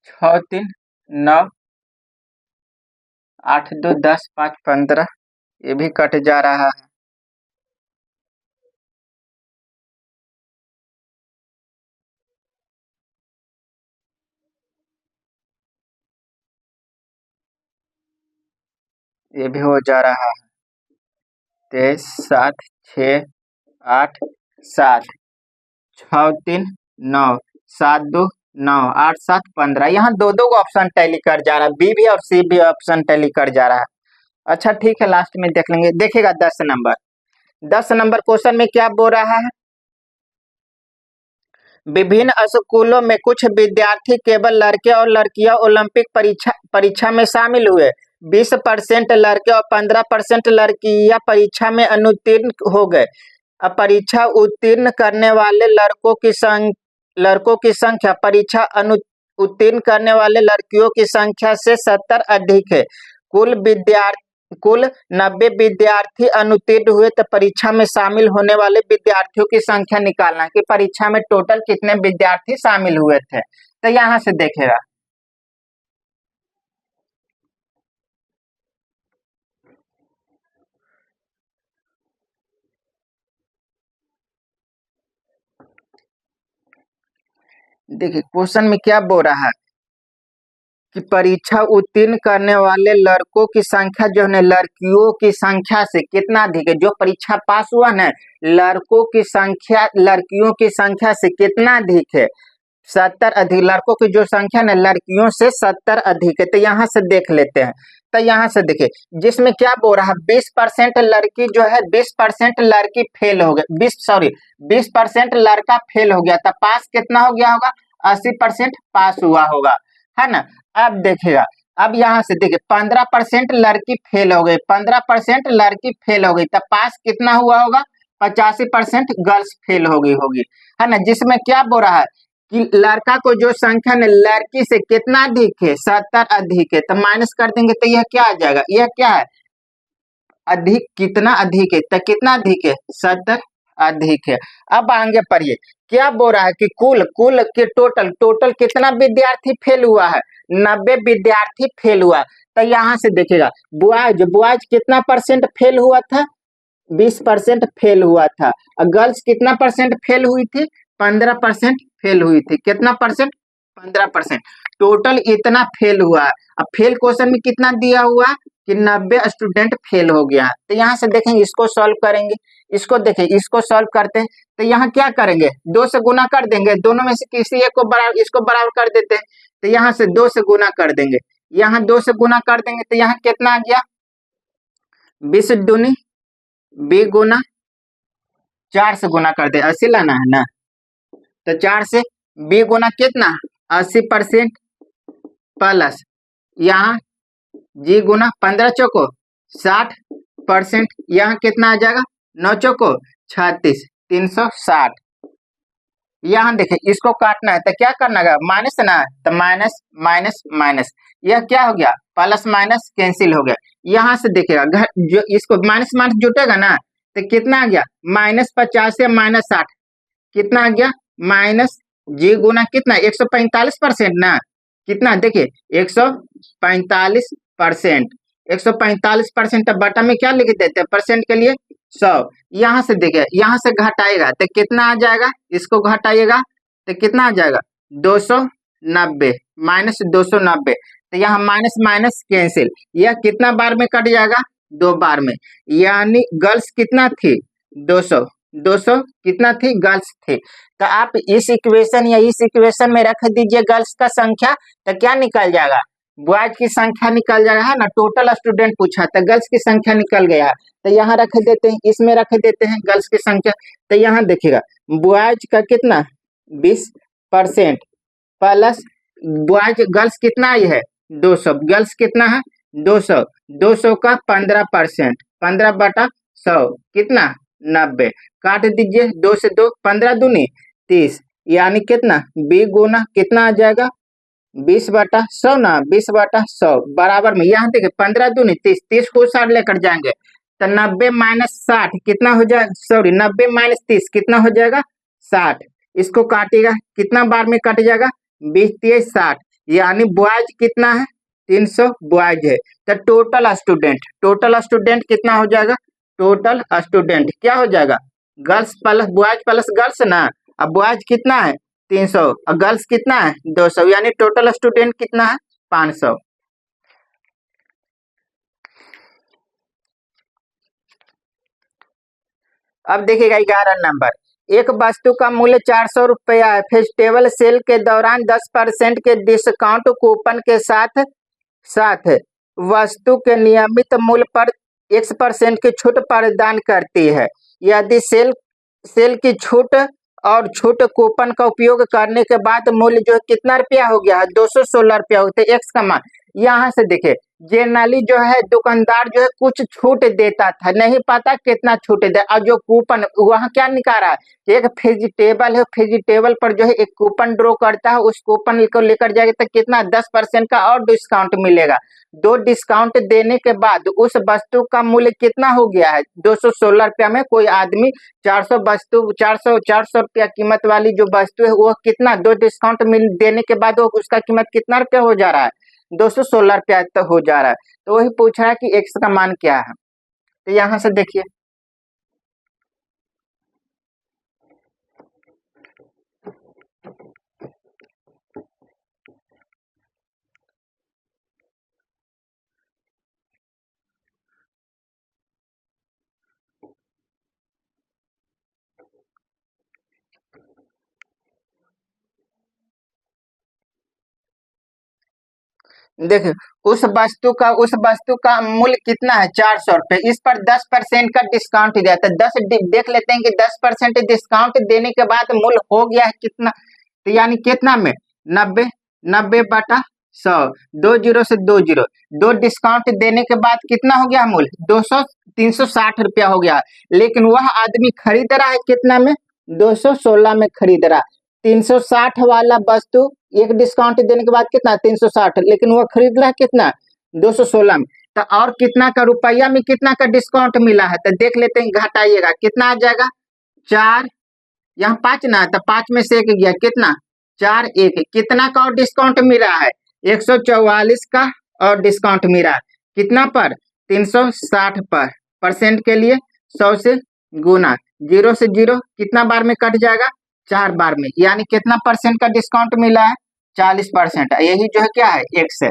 6, 3, 9, 8, 2, 10, 5, 15, ये भी कट जा रहा है। ये भी हो जा रहा है। 23, 7, 6, 8, 7, 6, 3, 9, 7, 2, 9, 8, 7, 15, यहाँ दो दो ऑप्शन टैली कर जा रहा है, बी भी और सी भी ऑप्शन टैली कर जा रहा है। अच्छा ठीक है, लास्ट में देख लेंगे। देखिएगा 10 नंबर क्वेश्चन में क्या बोल रहा है? विभिन्न स्कूलों में कुछ विद्यार्थी केवल लड़के और लड़कियां ओलंपिक परीक्षा में शामिल हुए। 20% लड़के और 15% लड़कियां परीक्षा में अनुत्तीर्ण हो गए। अब परीक्षा उत्तीर्ण करने वाले लड़कों की संख्या परीक्षा उत्तीर्ण करने वाले लड़कियों की संख्या से 70 अधिक है। कुल 90 विद्यार्थी अनुत्तीर्ण हुए, तो परीक्षा में शामिल होने वाले विद्यार्थियों की संख्या निकालना कि परीक्षा में टोटल कितने विद्यार्थी शामिल हुए थे। तो यहाँ से देखेगा, देखिए क्वेश्चन में क्या बोल रहा है कि परीक्षा उत्तीर्ण करने वाले लड़कों की संख्या जो है ना लड़कियों की संख्या से कितना अधिक है। जो परीक्षा पास हुआ ना, लड़कों की संख्या लड़कियों की संख्या से कितना अधिक है? 70 अधिक। लड़कों की जो संख्या ना लड़कियों से 70 अधिक है। तो यहाँ से देख लेते हैं। तो यहाँ से देखिए, जिसमें क्या बोल रहा है 20% लड़की जो है 20% लड़की फेल हो गई, 20% लड़का फेल हो गया, तो पास कितना हो गया होगा? 80% पास हुआ होगा, है ना। अब देखिएगा, अब यहाँ से देखिए 15% लड़की फेल हो गई, 15% लड़की फेल हो गई, तो पास कितना हुआ होगा? 85% गर्ल्स फेल हो गई होगी, है ना। जिसमें क्या बोल रहा है कि लड़का को जो संख्या ने लड़की से कितना अधिक है? 70 अधिक है, तो माइनस कर देंगे तो यह क्या आ जाएगा? यह क्या है? अधिक। कितना अधिक है? तो कितना अधिक है? 70 अधिक है। अब आगे पढ़िए, क्या बोल रहा है कि कुल के टोटल कितना विद्यार्थी फेल हुआ है? 90 विद्यार्थी फेल हुआ। तो यहाँ से देखिएगा, बॉयज कितना परसेंट फेल हुआ था? 20% फेल हुआ था। और गर्ल्स कितना परसेंट फेल हुई थी? 15% फेल हुई थी। कितना परसेंट? 15%। टोटल इतना फेल हुआ। अब फेल क्वेश्चन में कितना दिया हुआ कि 90 स्टूडेंट फेल हो गया। तो यहाँ से देखेंगे, इसको सॉल्व करेंगे, इसको देखें, इसको सॉल्व करते हैं। तो यहाँ क्या करेंगे, 2 से गुना कर देंगे, दोनों में से किसी एक को बराबर, इसको बराबर कर देते हैं। तो यहाँ से 2 से गुना कर देंगे, यहाँ 2 से गुना कर देंगे, तो यहाँ कितना आ गया, 20 दूनी 20 गुना 4 से गुना कर दे, 80 लाना है ना। तो 4 से 20 गुना कितना, 80% प्लस यहाँ जी गुना 15 चौको 60%, यहाँ कितना आ जाएगा, 9 चौको 36, 360। यहाँ देखें, इसको काटना है तो क्या करना है, माइनस ना, तो माइनस माइनस माइनस, यह क्या हो गया, प्लस माइनस कैंसिल हो गया। यहाँ से देखिएगा, जो इसको माइनस माइनस जुटेगा ना, तो कितना आ गया, -50 से -60, कितना आ गया, माइनस जी गुना कितना, 145% ना, कितना देखिए 145%, 145% बटा में क्या लिख देते हैं, परसेंट के लिए 100। यहाँ से देखिए, यहाँ से घटाएगा तो कितना आ जाएगा, इसको घटाइएगा तो कितना आ जाएगा, 290 माइनस 290। तो यहाँ माइनस माइनस कैंसिल, यह कितना बार में कट जाएगा, 2 बार में। यानी गर्ल्स कितना थी, 200, 200 कितना थी, गर्ल्स थी। तो आप इस इक्वेशन या इस इक्वेशन में रख दीजिए गर्ल्स का संख्या, तो क्या निकल जाएगा, बॉयज की संख्या निकल जाएगा, है ना। टोटल स्टूडेंट पूछा तो गर्ल्स की संख्या निकल गया है। तो यहाँ रख देते हैं, इसमें रख देते हैं गर्ल्स की संख्या। तो यहाँ देखिएगा, बॉयज का कितना 20% प्लस बॉयज, गर्ल्स कितना आई है 200, गर्ल्स कितना है 200, 200 का 15%, 15 बटा 100 कितना 90, काट दीजिए 2 से 2, 15 दूनी 30, यानी कितना 20 गुना कितना आ जाएगा, 20 बटा 100 ना, 20 बटा 100 बराबर में, यहाँ देखिए 15 दूनी 30, 30 को 60 लेकर जाएंगे तो 90 माइनस 60 कितना हो जाएगा, सॉरी 90 माइनस 30 कितना हो जाएगा 60। इसको काटेगा, कितना बार में कट जाएगा, 20 30 60, यानी बॉयज कितना है 300 बॉयज है। तो टोटल स्टूडेंट कितना हो जाएगा, टोटल स्टूडेंट क्या हो जाएगा, girls plus boys plus girls ना। अब बॉयज कितना है 300 और गर्ल्स कितना है 200, यानी टोटल स्टूडेंट कितना है 500। अब देखिएगा 11 नंबर, एक वस्तु का मूल्य 400 रुपया है, फेस्टिवल सेल के दौरान 10% के डिस्काउंट कूपन के साथ वस्तु के नियमित मूल्य पर X% की छूट प्रदान करती है। यदि सेल की छूट और छूट कूपन का उपयोग करने के बाद मूल्य जो है कितना रुपया हो गया है, 216 रुपया होते हैं, एक्स का मान। यहाँ से देखिए, जनरली जो है दुकानदार जो है कुछ छूट देता था, नहीं पता कितना छूट दे, और जो कूपन वहाँ क्या निकाला है, एक वेजिटेबल है, वेजिटेबल पर जो है एक कूपन ड्रॉ करता है, उस कूपन को लेकर जाएगा तो कितना 10% का और डिस्काउंट मिलेगा। 2 डिस्काउंट देने के बाद उस वस्तु का मूल्य कितना हो गया है 216 रुपया में। कोई आदमी 400 रुपया कीमत वाली जो वस्तु है वो कितना 2 डिस्काउंट देने के बाद वो उसका कीमत कितना रुपया हो जा रहा है, 216 रुपया तक हो जा रहा है। तो वही पूछ रहा है कि एक्स का मान क्या है। तो यहाँ से देखिए, देखिए उस वस्तु का मूल्य कितना है 400 रुपये, इस पर 10% का डिस्काउंट दिया था। 10 देख लेते हैं कि 10% डिस्काउंट देने के बाद मूल्य हो गया है कितना, तो यानी कितना में 90 बटा 100, 20 से 20, 2 डिस्काउंट देने के बाद कितना हो गया मूल्य 360 रुपया हो गया। लेकिन वह आदमी खरीद रहा है कितना में 216 में खरीद रहा, 360 वाला वस्तु एक डिस्काउंट देने के बाद कितना 360, लेकिन वो खरीद रहा है कितना 216 में। तो और कितना का रुपया में कितना का डिस्काउंट मिला है, तो देख लेते हैं, घटाइएगा कितना आ जाएगा 4, यहाँ 5 ना, तो 5 में से 1 गया कितना 4 1, कितना का और डिस्काउंट मिला है 144 का और डिस्काउंट मिला है कितना पर 360 पर, परसेंट के लिए 100 से गुना, 0 से 0 कितना बार में कट जाएगा 4 बार में, यानी कितना परसेंट का डिस्काउंट मिला है? 40%। यही जो है क्या है? एक्स है।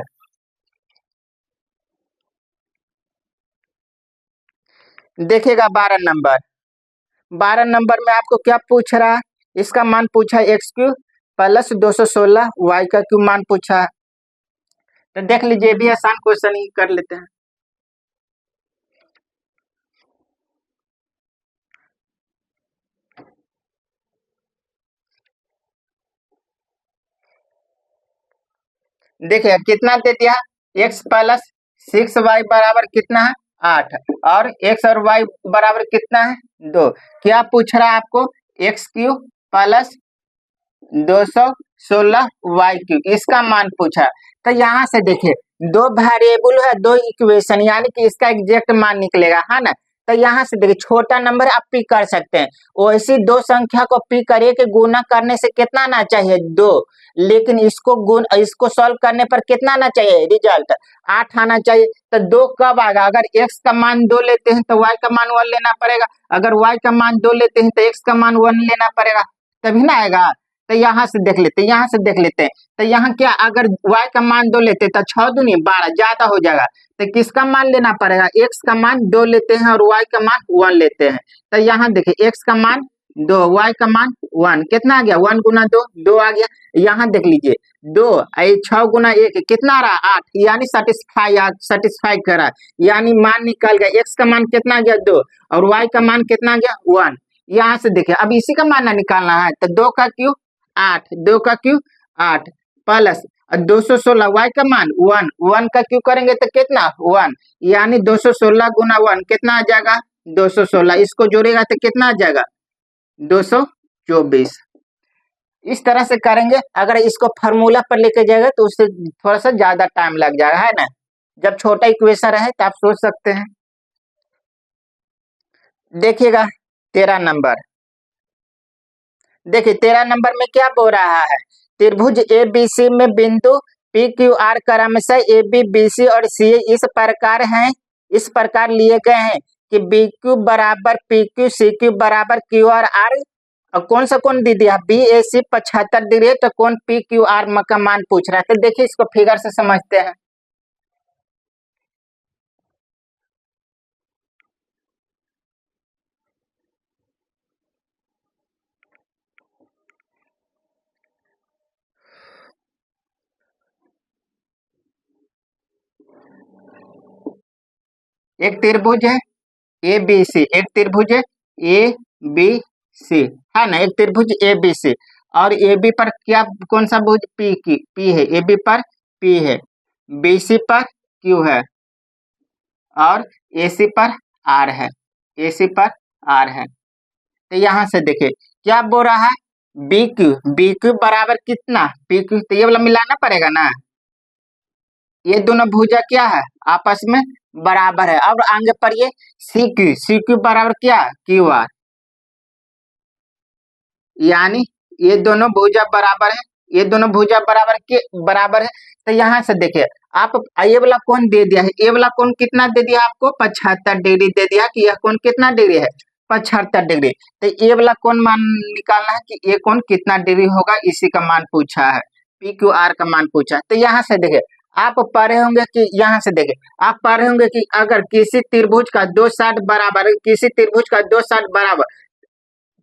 देखिएगा 12 नंबर। 12 नंबर में आपको क्या पूछ रहा है? इसका मान पूछा है एक्स क्यू प्लस 216 वाई का क्यू मान पूछा है। तो देख लीजिए, ये भी आसान क्वेश्चन ही कर लेते हैं। देखिए कितना दे दिया? एक्स प्लस 6 वाई बराबर कितना है? 8। और एक्स और वाई बराबर कितना है? 2। क्या पूछ रहा है आपको? X cube plus 216 y cube, इसका मान पूछा। तो यहाँ से देखिए, दो वेरिएबल है, दो इक्वेशन, यानी कि इसका एग्जैक्ट मान निकलेगा, है ना। तो यहाँ से देखिए, छोटा नंबर आप पिक कर सकते हैं, वैसी दो संख्या को पिक करिए कि गुना करने से कितना आना चाहिए? 2। लेकिन इसको सॉल्व करने पर कितना आना चाहिए? रिजल्ट 8 आना चाहिए। तो 2 कब आएगा? अगर एक्स का मान 2 लेते हैं तो वाई का मान 1 लेना पड़ेगा, अगर वाई का मान 2 लेते हैं तो एक्स का मान 1 लेना पड़ेगा, तभी ना आएगा। तो यहाँ से देख लेते हैं, यहाँ से देख लेते हैं। तो यहाँ क्या, अगर y का मान 2 लेते हैं तो 6 दूनी 12 ज्यादा हो जाएगा। तो किसका मान लेना पड़ेगा? x का मान 2 लेते हैं और y का मान 1 लेते हैं। तो यहाँ देखिए, x का मान 2, y का मान 1, कितना आ गया? 1 गुना 2, 2 आ गया। यहाँ देख लीजिए, 2 6 गुना 1 कितना आ रहा? 8, यानी सेटिस्फाई करा, यानी मान निकल गया। x का मान कितना आ गया? 2, और y का मान कितना आ गया? 1। यहाँ से देखिए, अब इसी का मान निकालना है। तो 2 का क्यूब 8, 2 का क्यू 8 प्लस 216 वाई का मान 1, 1 का क्यू करेंगे तो कितना? 1, यानी 216 गुना 1 कितना आ जाएगा? 216। इसको जोड़ेगा तो कितना आ जाएगा? 224। इस तरह से करेंगे। अगर इसको फार्मूला पर लेके जाएगा तो उससे थोड़ा सा ज्यादा टाइम लग जाएगा, है ना। जब छोटा इक्वेशन है तो आप सोच सकते हैं। देखिएगा 13 नंबर। देखिए 13 नंबर में क्या बोल रहा है? त्रिभुज ए बी सी में बिंदु पी क्यू आर क्रमशः ए बी बी सी और सी इस प्रकार हैं, इस प्रकार लिए गए हैं कि बी क्यू बराबर पी क्यू, सी क्यू बराबर क्यू आर आर। और कौन सा कौन दे दिया? बी ए सी 75 डिग्री है, तो कौन पी क्यू आर का मान पूछ रहा है? तो देखिए, इसको फिगर से समझते हैं। एक त्रिभुज है ए बी सी, एक त्रिभुज है ए बी सी, है ना। एक त्रिभुज ए बी सी, और ए बी पर क्या, कौन सा भुज? पी की पी है, ए बी पर पी है, बी सी पर क्यू है, और ए सी पर आर है, ए सी पर आर है। तो यहाँ से देखिए क्या बोल रहा है? बी क्यू बराबर कितना? पी क्यू, तो ये वाला मिलाना पड़ेगा ना। ये दोनों भुजा क्या है? आपस में बराबर है। अब आगे पर ये सी क्यू बराबर क्या? क्यू आर, यानी ये दोनों भुजा बराबर है, ये दोनों भुजा बराबर के बराबर है। तो यहाँ से देखिए, आप ये वाला कौन दे दिया है? ये वाला कौन कितना दे दिया आपको? 75 डिग्री दे दिया कि यह कौन कितना डिग्री है? 75 डिग्री। तो ये वाला कौन मान निकालना है कि ये कौन कितना डिग्री होगा, इसी का मान पूछा है, पी क्यू आर का मान पूछा है। तो यहाँ से देखिए, आप पढ़े होंगे कि, यहाँ से देखिए, आप पढ़े होंगे कि अगर किसी त्रिभुज का दो साइड बराबर है, किसी त्रिभुज का दो साइड बराबर,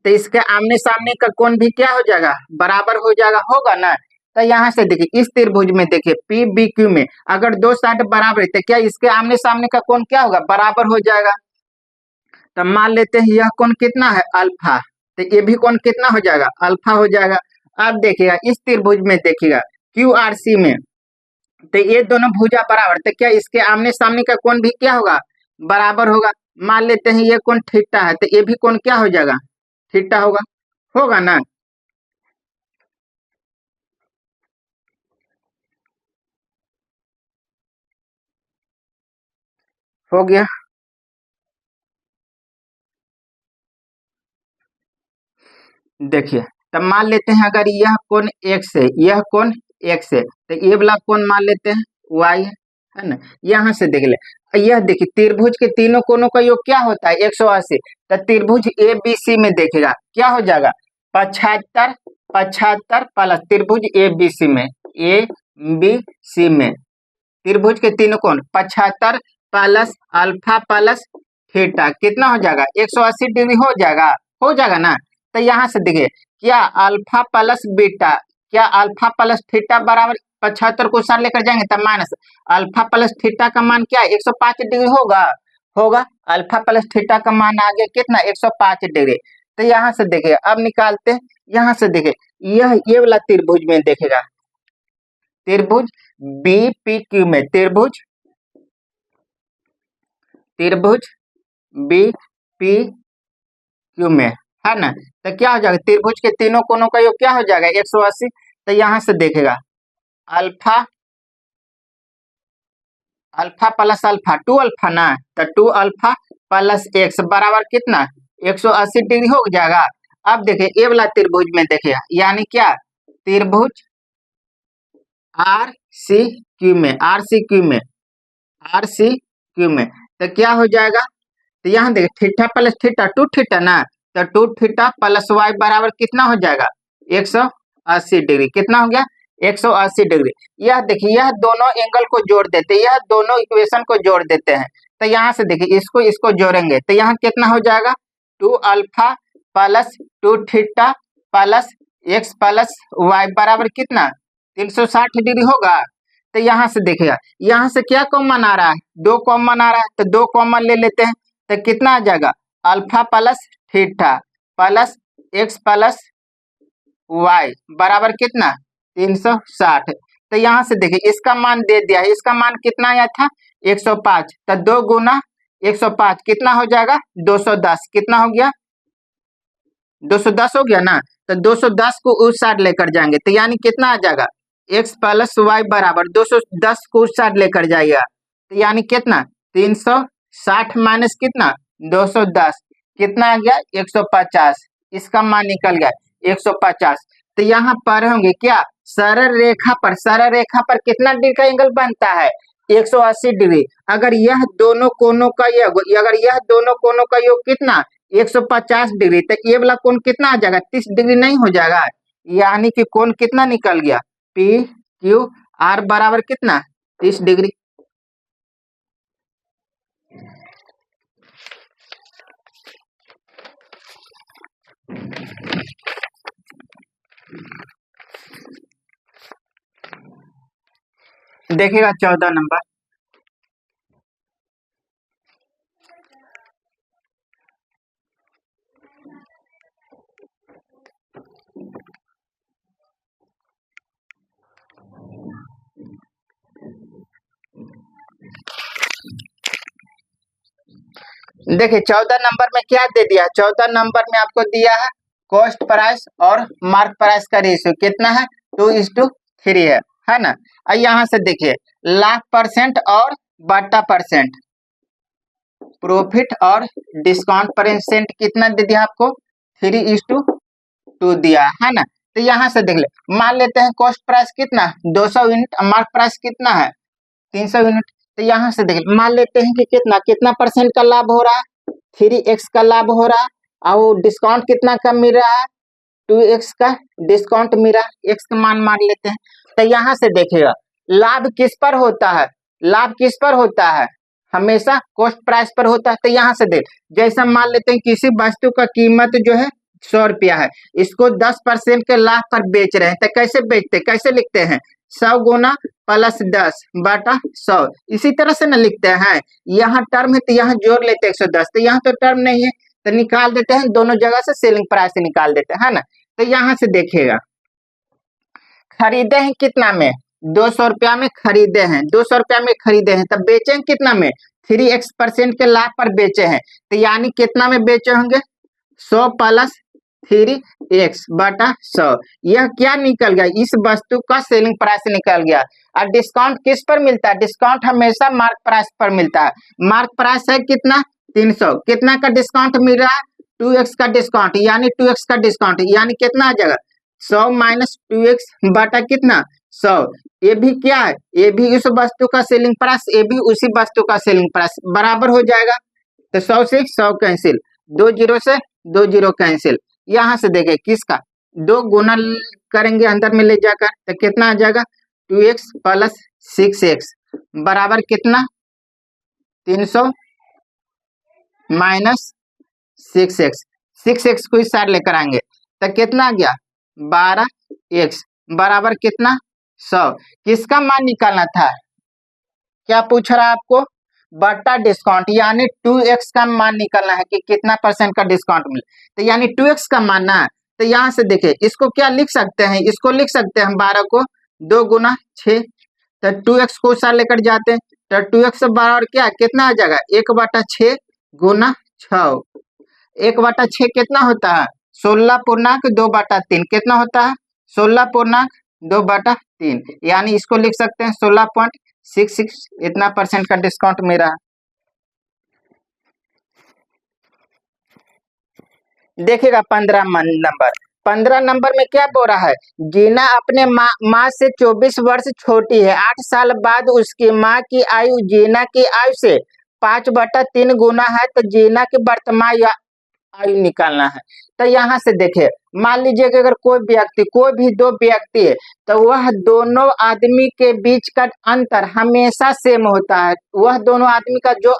तो इसके आमने सामने का कोण भी क्या हो जाएगा? बराबर हो जाएगा, होगा ना। तो यहाँ से देखिए, इस त्रिभुज में देखिए पी बी क्यू में अगर दो साइड बराबर है तो क्या इसके आमने सामने का कोण क्या होगा? बराबर हो जाएगा। तो मान लेते हैं यह कोण कितना है? अल्फा, तो ये भी कोण कितना हो जाएगा? अल्फा हो जाएगा। अब देखिएगा इस त्रिभुज में, देखिएगा क्यू आर सी में, तो ये दोनों भुजा बराबर, तो क्या इसके आमने सामने का कोण भी क्या होगा? बराबर होगा। मान लेते हैं ये कोण थीटा है, तो ये भी कोण क्या हो जाएगा? थीटा होगा, होगा ना। हो गया। देखिए, तब मान लेते हैं अगर यह कोण x है, यह कोण x है, तो ये वाला कोण मान लेते हैं y है ना। यहाँ से देख ले, यह देखिए त्रिभुज के तीनों कोणों का योग क्या होता है? 180। तो त्रिभुज ए बी सी में देखेगा क्या हो जाएगा? 75 75 प्लस त्रिभुज ABC में त्रिभुज के तीनों कोण 75 प्लस अल्फा प्लस थीटा कितना हो जाएगा 180 डिग्री हो जाएगा ना। तो यहाँ से देखिए क्या अल्फा प्लस बीटा, क्या अल्फा प्लस थीटा बराबर 75 को साथ लेकर जाएंगे तब माइनस अल्फा प्लस थीटा का मान क्या 105 डिग्री होगा। अल्फा प्लस थीटा का मान आ गया कितना 105 डिग्री। तो यहाँ से देखिए अब निकालते हैं, यहाँ से देखिए ये वाला त्रिभुज में देखेगा त्रिभुज BPQ में त्रिभुज BPQ में है ना। तो क्या हो जाएगा त्रिभुज के तीनों कोनों का योग क्या हो जाएगा 180। तो यहाँ से देखेगा अल्फा प्लस अल्फा 2 अल्फा ना, तो 2 अल्फा प्लस x बराबर कितना 180 डिग्री हो जाएगा। अब देखिए ये वाला त्रिभुज में देखिएगा यानी क्या त्रिभुज RCQ में तो क्या हो जाएगा। तो यहाँ देखिए थीटा प्लस थीटा 2 थीटा ना, तो 2 थीटा प्लस y बराबर कितना हो जाएगा 180 डिग्री। कितना हो गया 180 डिग्री। यह देखिए यह दोनों एंगल को जोड़ देते हैं, यह दोनों इक्वेशन को जोड़ देते हैं। तो यहाँ से देखिए इसको जोड़ेंगे तो यहाँ कितना हो जाएगा 2 alpha plus 2 theta plus x plus y बराबर कितना 360 डिग्री होगा। तो यहाँ से देखिएगा यहाँ से क्या कॉमन आ रहा है 2 कॉमन आ रहा है, तो 2 कॉमन ले लेते हैं तो कितना आ जाएगा alpha plus theta plus x plus y बराबर कितना 360। तो यहाँ से देखिए इसका मान दे दिया है, इसका मान कितना आया था 105, तो 2 गुना 105 कितना हो जाएगा 210। कितना हो गया 210 हो गया ना। तो 210 को उस साइड लेकर जाएंगे तो यानी कितना आ जाएगा x प्लस y बराबर 210 को उस साइड लेकर जाइएगा तो यानी कितना 360 माइनस कितना 210 कितना आ गया 150। इसका मान निकल गया 150। तो यहाँ पर होंगे क्या सरल रेखा पर कितना डिग्री का एंगल बनता है 180 डिग्री। अगर यह दोनों कोनों का योग कितना 150 डिग्री, तो ये वाला कोण कितना आ जाएगा 30 डिग्री नहीं हो जाएगा। यानी कि कोण कितना निकल गया PQR बराबर कितना 30 डिग्री। देखिएगा 14 नंबर देखिए 14 नंबर में क्या दे दिया 14 नंबर में आपको दिया है कॉस्ट प्राइस और मार्क प्राइस का रेशियो कितना है 2:3 है ना। और यहाँ से देखिए लाख परसेंट और बटा परसेंट प्रॉफिट और डिस्काउंट परसेंट कितना दे दिया आपको 3:2 दिया है ना। तो यहाँ से देख ले मान लेते हैं कॉस्ट प्राइस कितना 200 यूनिट, मार्क प्राइस कितना है 300 यूनिट। तो यहाँ से देख मान लेते हैं कि कितना परसेंट का लाभ हो रहा है 3x का लाभ हो रहा है और डिस्काउंट कितना का मिल रहा है 2x का डिस्काउंट मिल रहा है, x का मान लेते हैं। तो यहाँ से देखेगा लाभ किस पर होता है हमेशा कॉस्ट प्राइस पर होता है। तो यहाँ से देख जैसा मान लेते हैं किसी वस्तु का कीमत जो है 100 रुपया है, इसको 10% के लाभ पर बेच रहे हैं तो कैसे लिखते हैं 100 गुना प्लस 10 बटा 100। इसी तरह से ना लिखते हैं, यहाँ टर्म है तो यहाँ जोड़ लेते हैं 110, तो यहाँ तो टर्म नहीं है तो निकाल देते हैं, दोनों जगह से सेलिंग प्राइस से निकाल देते हैं, है ना। तो यहाँ से देखिएगा खरीदे हैं कितना में 200 रुपया में खरीदे हैं, 200 रुपया में खरीदे हैं तब बेचे हैं कितना में 3x% के लाभ पर बेचे हैं। तो यानी कितना में बेचे होंगे 100 प्लस 3x बटा 100। यह क्या निकल गया इस वस्तु का सेलिंग प्राइस निकल गया। और डिस्काउंट किस पर मिलता है डिस्काउंट हमेशा मार्क प्राइस पर मिलता है। मार्क प्राइस है कितना 300, कितना का डिस्काउंट मिल रहा है 2x का डिस्काउंट यानी 2x का डिस्काउंट यानी कितना आ जाएगा 100 माइनस 2x बटा कितना 100। ये भी क्या है ये भी उस वस्तु का सेलिंग प्राइस, ये भी उसी वस्तु का सेलिंग प्राइस बराबर हो जाएगा। तो 100 से 100 कैंसिल, 2 0 से 2 0 कैंसिल, यहाँ से देखे किसका 2 गुना करेंगे अंदर में ले जाकर, तो कितना आ जाएगा 2x प्लस 6x बराबर कितना 300 माइनस 6x। 6x को इस साइड लेकर आएंगे तो कितना आ गया 12x बराबर कितना 100। किसका मान निकालना था, क्या पूछ रहा है आपको, बटा डिस्काउंट, यानी 2x का मान निकालना है कि कितना % का डिस्काउंट मिले, तो यानी 2x का मान ना। तो यहाँ से देखिए इसको क्या लिख सकते हैं, इसको लिख सकते हैं हम 12 को 2 गुना 6, तो 2x को साथ लेकर जाते हैं तो 2x बराबर क्या कितना आ जाएगा 1/6 गुना 6। 1/6 कितना होता है 16.2/3 कितना होता है 16.2/3, यानी इसको लिख सकते हैं 16.66, इतना % का डिस्काउंट मेरा। देखिएगा 15 नंबर में क्या बोल रहा है, जीना अपने माँ से 24 वर्ष छोटी है, 8 साल बाद उसकी माँ की आयु जीना की आयु से 5/3 गुना है, तो जीना की वर्तमान आयु निकालना है। तो यहाँ से देखिए मान लीजिए कि अगर कोई भी 2 व्यक्ति है तो वह दोनों आदमी के बीच का अंतर हमेशा सेम होता है। वह दोनों आदमी का जो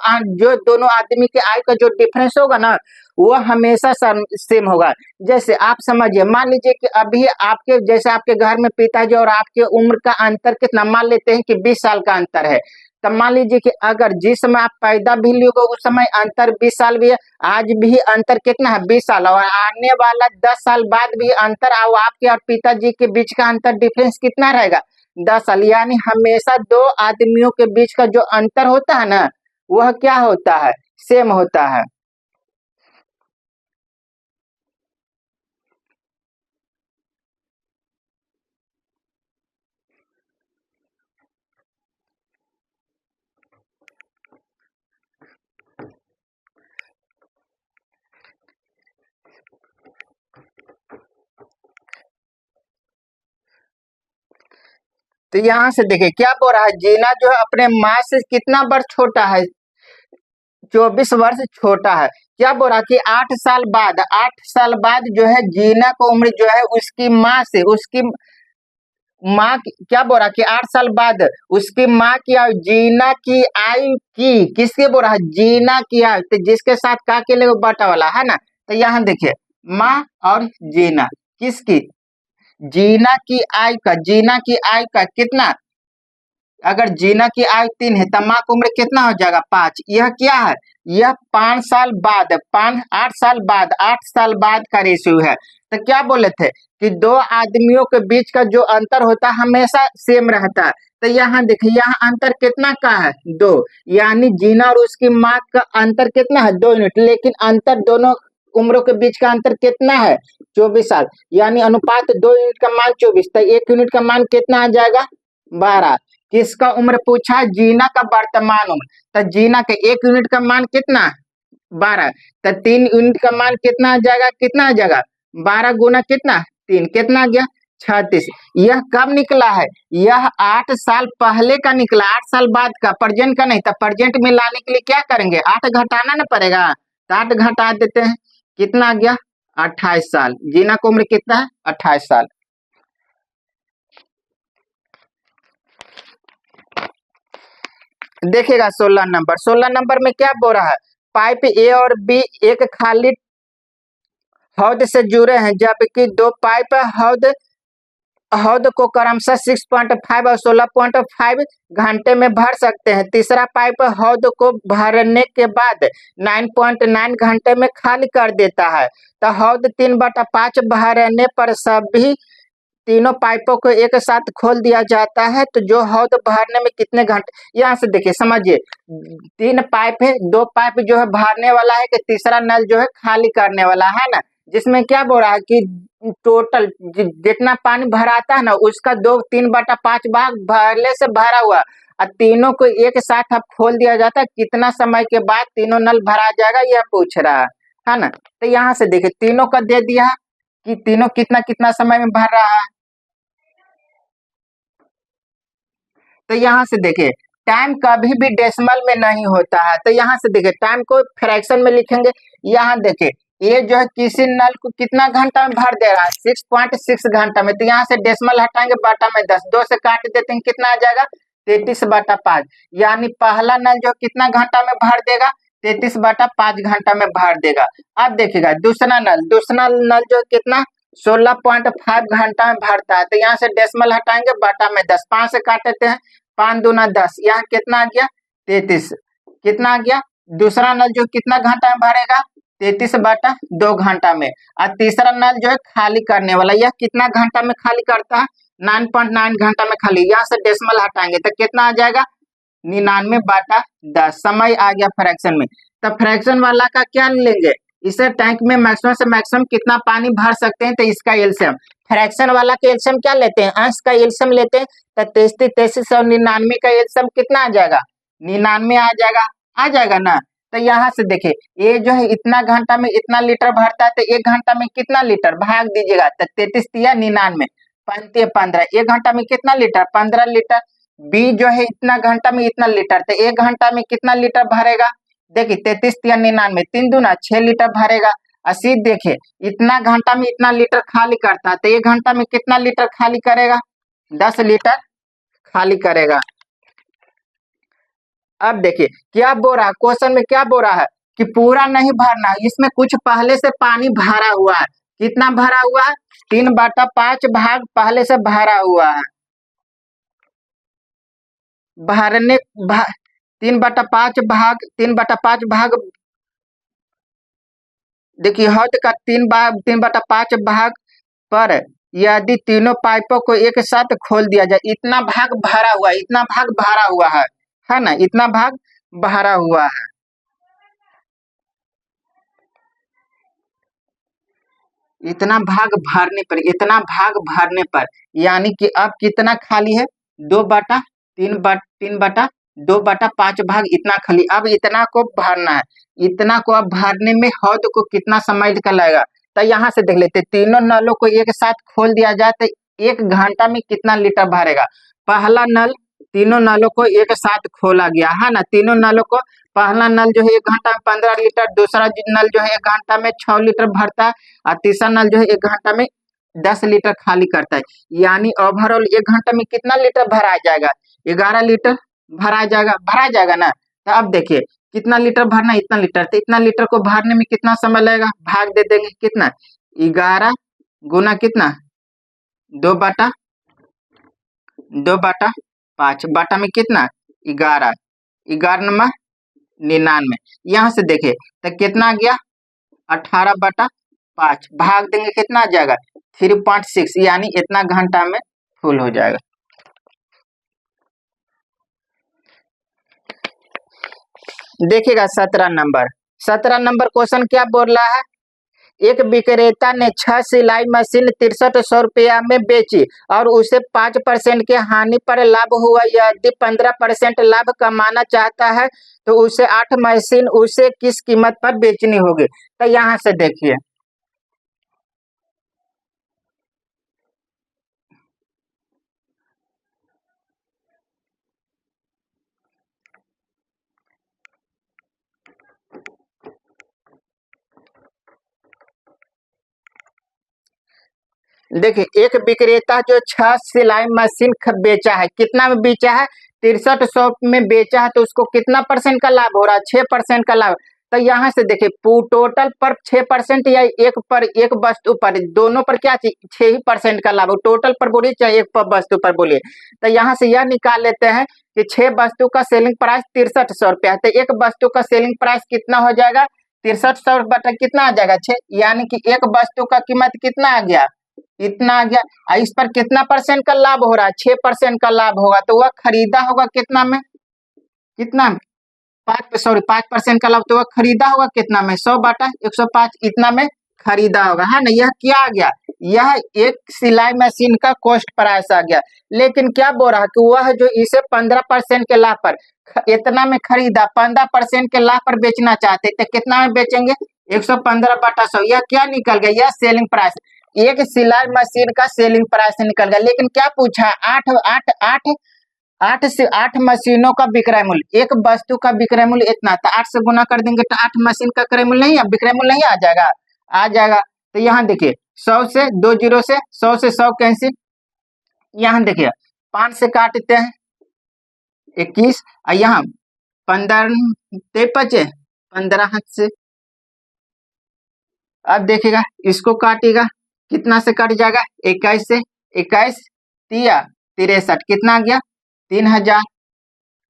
दोनों आदमी के आयु का जो डिफरेंस होगा ना वह हमेशा सेम होगा। जैसे आप समझिए, मान लीजिए कि अभी आपके घर में पिताजी और आपके उम्र का अंतर कितना, मान लेते हैं कि 20 साल का अंतर है। तब मान लीजिए कि अगर जिस समय आप पैदा भी लोगे उस समय अंतर 20 साल भी है, आज भी अंतर कितना है 20 साल, और आने वाला 10 साल बाद भी अंतर, और आपके और पिताजी के बीच का अंतर डिफरेंस कितना रहेगा 10 साल, यानी हमेशा 2 आदमियों के बीच का जो अंतर होता है ना वह क्या होता है सेम होता है। तो यहाँ से देखिए क्या बोल रहा है, जीना जो है अपने माँ से कितना वर्ष छोटा है 24 वर्ष छोटा है। क्या बोल रहा कि 8 साल बाद जो है जीना को उम्र जो है उसकी माँ क्या बोल रहा कि 8 साल बाद उसकी माँ की आयु जीना की आयु की किसके बोल रहा है जीना की आयु, तो जिसके साथ का के लिए बटा वाला है ना, तो यहाँ देखिए माँ और जीना किसकी जीना की आयु का कितना, अगर जीना की आयु 3 है तो माँ की उम्र कितना हो जाएगा 5। यह क्या है, यह 8 साल बाद का रेशियो है। तो क्या बोले थे कि 2 आदमियों के बीच का जो अंतर होता है हमेशा सेम रहता है। तो यहाँ देखिए यहाँ अंतर कितना का है 2, यानी जीना और उसकी माँ का अंतर कितना है 2 यूनिट, लेकिन अंतर दोनों उम्रों के बीच का अंतर कितना है 24 साल, यानी अनुपात 2 यूनिट का मान 24, तो 1 यूनिट का मान कितना आ जाएगा 12। किसका उम्र पूछा, जीना का वर्तमान उम्र, तो जीना के 1 यूनिट का मान कितना 12, तो 3 यूनिट का मान कितना आ जाएगा 12 गुना कितना 3 कितना आ गया 36। यह कब निकला है, यह 8 साल पहले का निकला, 8 साल बाद का, प्रेजेंट का नहीं। तो प्रेजेंट में लाने के लिए क्या करेंगे 8 घटाना ना पड़ेगा, तो 8 घटा देते हैं, कितना आ गया 28 साल। जीना की उम्र कितना है 28 साल। देखिएगा 16 नंबर में क्या बोल रहा है, पाइप ए और बी एक खाली हौद से जुड़े हैं, जबकि 2 पाइप हौद को क्रमशः 6.5 और 16.5 घंटे में भर सकते हैं। तीसरा पाइप हौद को भरने के बाद 9.9 घंटे में खाली कर देता है। तो हौद 3/5 भरने पर सभी तीनों पाइपों को एक साथ खोल दिया जाता है, तो जो हौद भरने में कितने घंटे, यहाँ से देखिए समझिए 3 पाइप है, 2 पाइप जो है भरने वाला है कि तीसरा नल जो है खाली करने वाला है ना, जिसमें क्या बोल रहा है कि टोटल जितना पानी भराता है ना उसका 3/5 भाग भरले से भरा हुआ, और तीनों को एक साथ अब खोल दिया जाता है, कितना समय के बाद तीनों नल भरा जाएगा यह पूछ रहा है ना। तो यहाँ से देखिए तीनों का दे दिया कि तीनों कितना कितना समय में भर रहा है। तो यहाँ से देखिए टाइम कभी भी डेसिमल में नहीं होता है, तो यहाँ से देखिए टाइम को फ्रैक्शन में लिखेंगे। यहाँ देखिए ये जो है किसी नल को कितना घंटा में भर दे रहा है, 6.6 घंटा में। तो यहाँ से डेसिमल हटाएंगे, बटा में 10, 2 से काट देते हैं, कितना आ जाएगा 33/5। यानी पहला नल जो कितना घंटा में भर देगा, 33/5 घंटा में भर देगा। अब देखिएगा दूसरा नल जो कितना 16.5 घंटा में भरता है। तो यहाँ से डेसिमल हटाएंगे, बटा में 10, 5 से काट देते हैं, 5 दूना 10, यहाँ कितना आ गया 33, कितना आ गया। दूसरा नल जो कितना घंटा में भरेगा, 33/2 घंटा में। और तीसरा नल जो है खाली करने वाला, यह कितना घंटा में खाली करता है, 9.9 घंटा में खाली। यहाँ से डेसिमल हटाएंगे तो कितना आ जाएगा 99/10। समय आ गया फ्रैक्शन में। तो फ्रैक्शन वाला का क्या लेंगे, इसे टैंक में मैक्सिमम से मैक्सिमम कितना पानी भर सकते हैं, तो इसका एलसीएम। फ्रैक्शन वाला का एलसीएम क्या लेते हैं, अंश का एलसीएम लेते हैं। तो 33 और 99 का एलसीएम कितना आ जाएगा, 99 आ जाएगा ना। तो यहाँ से देखिए ये जो है इतना घंटा में इतना लीटर भरता है, तो 1 घंटा में कितना लीटर भाग दीजिएगा। तो 33 या 99, 15, 1 घंटा में कितना लीटर, 15 लीटर। बी जो है इतना घंटा में इतना लीटर, तो 1 घंटा में कितना लीटर भरेगा, देखिए 33 या 99, 3 दूना 6 लीटर भरेगा। असी देखिए इतना घंटा में इतना लीटर खाली करता है, तो 1 घंटा में कितना लीटर खाली करेगा, 10 लीटर खाली करेगा। अब देखिए क्या बोल रहा है क्वेश्चन में, क्या बोल रहा है कि पूरा नहीं भरना, इसमें कुछ पहले से पानी भरा हुआ है। कितना भरा हुआ है, 3/5 भाग पहले से भरा हुआ है। भरने 3/5 भाग देखिए हद का 3/5 भाग पर यदि तीनों पाइपों को एक साथ खोल दिया जाए, इतना भाग भरा हुआ है, इतना भाग भरा हुआ है ना, इतना भाग भरा हुआ है। इतना भाग भरने पर यानी कि अब कितना खाली है, 2/3/2/5 भाग इतना खाली। अब इतना को भरना है, इतना को अब भरने में हद को कितना समय का लगेगा। तो यहाँ से देख लेते, तीनों नलों को एक साथ खोल दिया जाए तो 1 घंटा में कितना लीटर भरेगा। पहला नल, तीनों नलों को एक साथ खोला गया है ना, तीनों नलों को, पहला नल जो है 1 घंटा में 15 लीटर, दूसरा नल जो है 1 घंटा में 6 लीटर भरता है, और तीसरा नल जो है 1 घंटा में 10 लीटर खाली करता है। यानी ओवरऑल 1 घंटा में कितना लीटर भरा जाएगा, 11 लीटर भरा जाएगा ना। तो अब देखिए कितना लीटर भरना, इतना लीटर, तो इतना लीटर को भरने में कितना समय लगेगा, भाग दे देंगे, कितना 11 गुना कितना 2/5, बाटा में कितना 11, 11×99। यहाँ से देखिए तो कितना आ गया 18/5, भाग देंगे कितना आ जाएगा 3.6, यानी इतना घंटा में फुल हो जाएगा। देखिएगा 17 नंबर क्वेश्चन क्या बोल रहा है, एक विक्रेता ने 6 सिलाई मशीन 6300 रुपया में बेची और उसे 5% के हानि पर लाभ हुआ। यदि 15% लाभ कमाना चाहता है तो उसे 8 मशीन उसे किस कीमत पर बेचनी होगी। तो यहाँ से देखिए देखिए एक विक्रेता जो 6 सिलाई मशीन बेचा है, कितना में बेचा है 6300 में बेचा है, तो उसको कितना परसेंट का लाभ हो रहा है, 6% का लाभ। तो यहाँ से देखिए टोटल पर 6% या एक वस्तु पर, दोनों पर क्या 6% का लाभ, टोटल पर बोलिए चाहे एक वस्तु पर बोलिए। तो यहाँ से यह निकाल लेते हैं कि 6 वस्तु का सेलिंग प्राइस 6300 रुपया, तो एक वस्तु का सेलिंग प्राइस कितना हो जाएगा 6300 बटा कितना आ जाएगा 6, यानी कि एक वस्तु का कीमत कितना आ गया, इतना आ गया। इस पर कितना परसेंट का लाभ हो रहा है, 6% का लाभ होगा, तो वह खरीदा होगा कितना में, कितना 5% का लाभ, तो वह खरीदा होगा कितना में 100/105, इतना में खरीदा होगा, है ना। यह क्या आ गया, यह एक सिलाई मशीन का कॉस्ट प्राइस आ गया। लेकिन क्या बोल रहा है कि वह जो इसे 15% के लाभ पर इतना में खरीदा, 15% के लाभ पर बेचना चाहते, तो कितना में बेचेंगे 115/100। यह क्या निकल गया, यह सेलिंग प्राइस, एक सिलाई मशीन का सेलिंग प्राइस निकल गया। लेकिन क्या पूछा, 8 मशीनों का विक्रय मूल्य, एक वस्तु का विक्रय मूल्य इतना था, 8 से गुना कर देंगे तो 8 मशीन का क्रय मूल्य नहीं, विक्रय मूल्य नहीं आ जाएगा। आ जाएगा। तो यहाँ देखिए 100 से 2 जीरो से 100 कैंसिल, यहाँ देखिए 5 से काटते हैं 21, और यहाँ 15 ते बचे 15 हाथ से। अब देखिएगा इसको काटिएगा, कितना से कट जाएगा 21 से, 21 तिया 63, कितना आ गया 3000।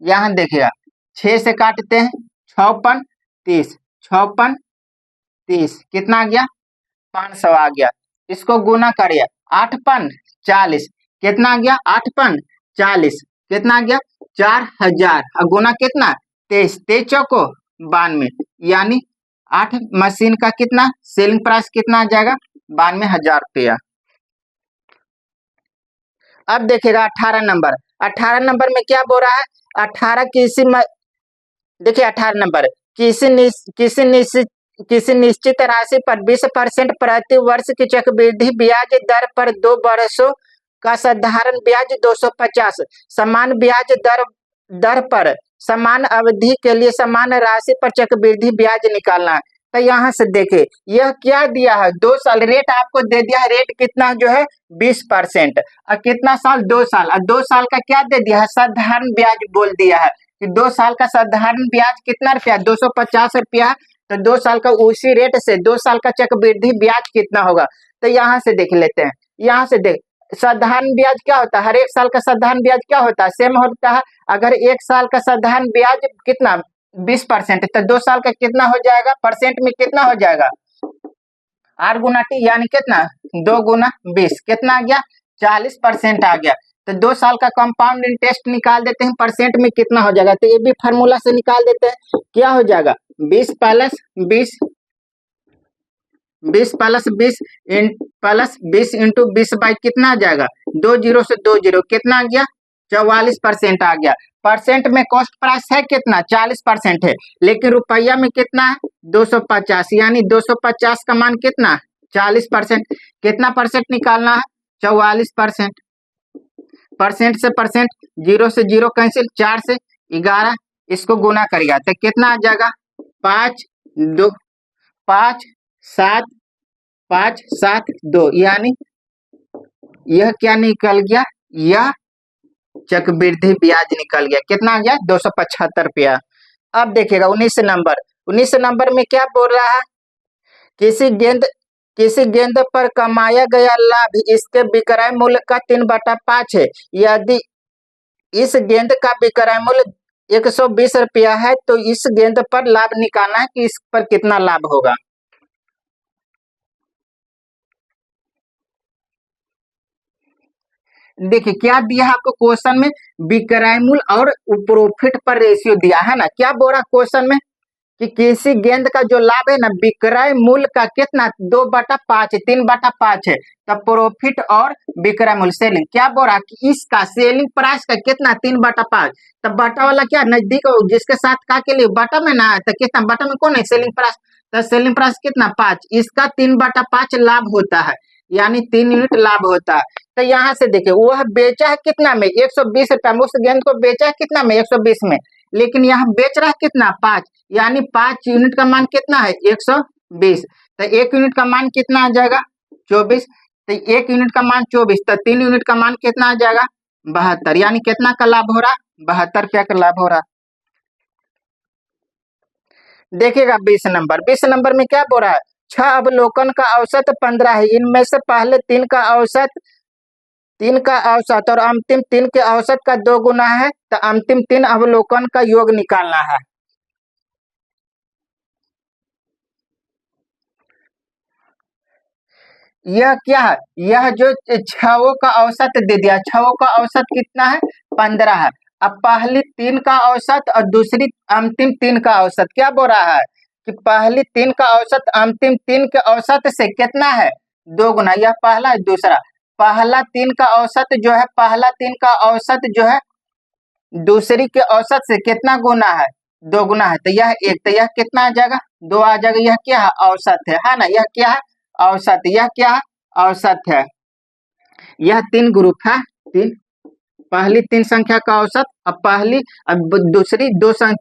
यहाँ देखिएगा 6 से काटते हैं 56 30, 56 30, कितना आ गया 500 आ गया। इसको गुना करिए 8 5 40, कितना आ गया 8 5 40, कितना आ गया 4000, और गुना कितना 23, 23 चौको 92, यानी 8 मशीन का कितना सेलिंग प्राइस कितना आ जाएगा 92,000 रुपया। अब देखिएगा 18 नंबर, 18 नंबर में क्या बोल रहा है, 18 देखिए 18 नंबर, किसी निश्चित राशि पर 20% प्रति वर्ष की चक्रवृद्धि ब्याज दर पर 2 वर्षों का साधारण ब्याज 250, समान ब्याज दर पर समान अवधि के लिए समान राशि पर चक्रवृद्धि ब्याज निकालना है। तो यहाँ से देखे यह क्या दिया है 2 साल रेट आपको दे दिया है, रेट कितना जो है 20%, और कितना साल 2 साल, और 2 साल का क्या दे दिया है साधारण ब्याज बोल दिया है कि 2 साल का साधारण ब्याज कितना रुपया 250 रुपया, तो 2 साल का उसी रेट से 2 साल का चक्रवृद्धि ब्याज कितना होगा। तो यहाँ से देख लेते हैं, यहाँ से देख साधारण ब्याज क्या होता है, हर एक साल का साधारण ब्याज क्या होता है सेम होता है। अगर 1 साल का साधारण ब्याज कितना 20%, तो 2 साल का कितना हो जाएगा परसेंट में कितना हो जाएगा R गुना T, यानी कितना 2 गुना 20, कितना आ गया 40% आ गया। तो 2 साल का कंपाउंड इंटरेस्ट निकाल देते हैं परसेंट में कितना हो जाएगा, तो ये भी फार्मूला से निकाल देते हैं, क्या हो जाएगा 20 प्लस 20 प्लस 20 इंटू 20 बाई कितना आ जाएगा 2 जीरो से 2 जीरो, कितना आ गया 44% आ गया। परसेंट में कॉस्ट प्राइस है कितना 40% है, लेकिन रुपया में कितना है 250, यानी 250 का मान कितना 40%, कितना परसेंट निकालना है 44%। परसेंट से परसेंट, जीरो से जीरो कैंसिल, 4 से 11, इसको गुना करेगा तो कितना आ जाएगा 5 7 2, यानी यह क्या निकल गया, यह चक्रवृद्धि ब्याज निकल गया, कितना आ गया 275 रुपया। अब देखिएगा 19 नंबर में क्या बोल रहा है, किसी गेंद पर कमाया गया लाभ इसके विक्रय मूल्य का 3/5 है। यदि इस गेंद का विक्रय मूल्य 120 रुपया है तो इस गेंद पर लाभ निकालना है कि इस पर कितना लाभ होगा। देखिए क्या दिया है आपको क्वेश्चन में, विक्रय मूल्य और प्रॉफिट पर रेशियो दिया है ना। क्या बोल रहा क्वेश्चन में कि किसी गेंद का जो लाभ है ना विक्रय मूल्य का कितना 2/5 3/5 है, तब प्रॉफिट और विक्रय मूल्य सेलिंग क्या बोल रहा कि इसका सेलिंग प्राइस का कितना 3/5, तब बटा वाला क्या नजदीक हो जिसके साथ का के लिए बटा में ना, तो कितना बटा में कौन है सेलिंग प्राइस, तो सेलिंग प्राइस कितना 5, इसका 3/5 लाभ होता है, यानी 3 यूनिट लाभ होता है। तो यहाँ से देखिए वह बेचा है कितना में 120 रुपया में, उस गेंद को बेचा है कितना में 120 में, लेकिन यहाँ बेच रहा है कितना 5, यानी 5 यूनिट का मान कितना है 120, तो 1 यूनिट का मान कितना आ जाएगा 24, तो 1 यूनिट का मान 24, तो 3 यूनिट का मान कितना आ जाएगा 72, यानी कितना का लाभ हो रहा 72 रुपया का लाभ हो रहा। देखिएगा 20 नंबर में क्या बोल रहा है, 6 अवलोकन का औसत 15 है, इनमें से पहले 3 का औसत और अंतिम 3 के औसत का 2 गुना है, तो अंतिम 3 अवलोकन का योग निकालना है। यह क्या है, यह जो 6 का औसत दे दिया, 6 का औसत कितना है 15 है। अब पहली 3 का औसत और दूसरी अंतिम 3 का औसत क्या बोल रहा है कि पहली 3 का औसत अंतिम 3 के औसत से कितना है 2 गुना, यह पहला है। दूसरा पहला 3 का औसत जो है, पहला 3 का औसत जो है दूसरी के औसत से कितना गुना है 2 गुना है, तो यह 1, तो यह कितना आ जाएगा 2 आ जाएगा, यह क्या है औसत है ना, यह क्या है औसत, यह क्या है औसत है। यह 3 ग्रुप है, 3 पहली 3 संख्या का औसत, अब पहली अब दूसरी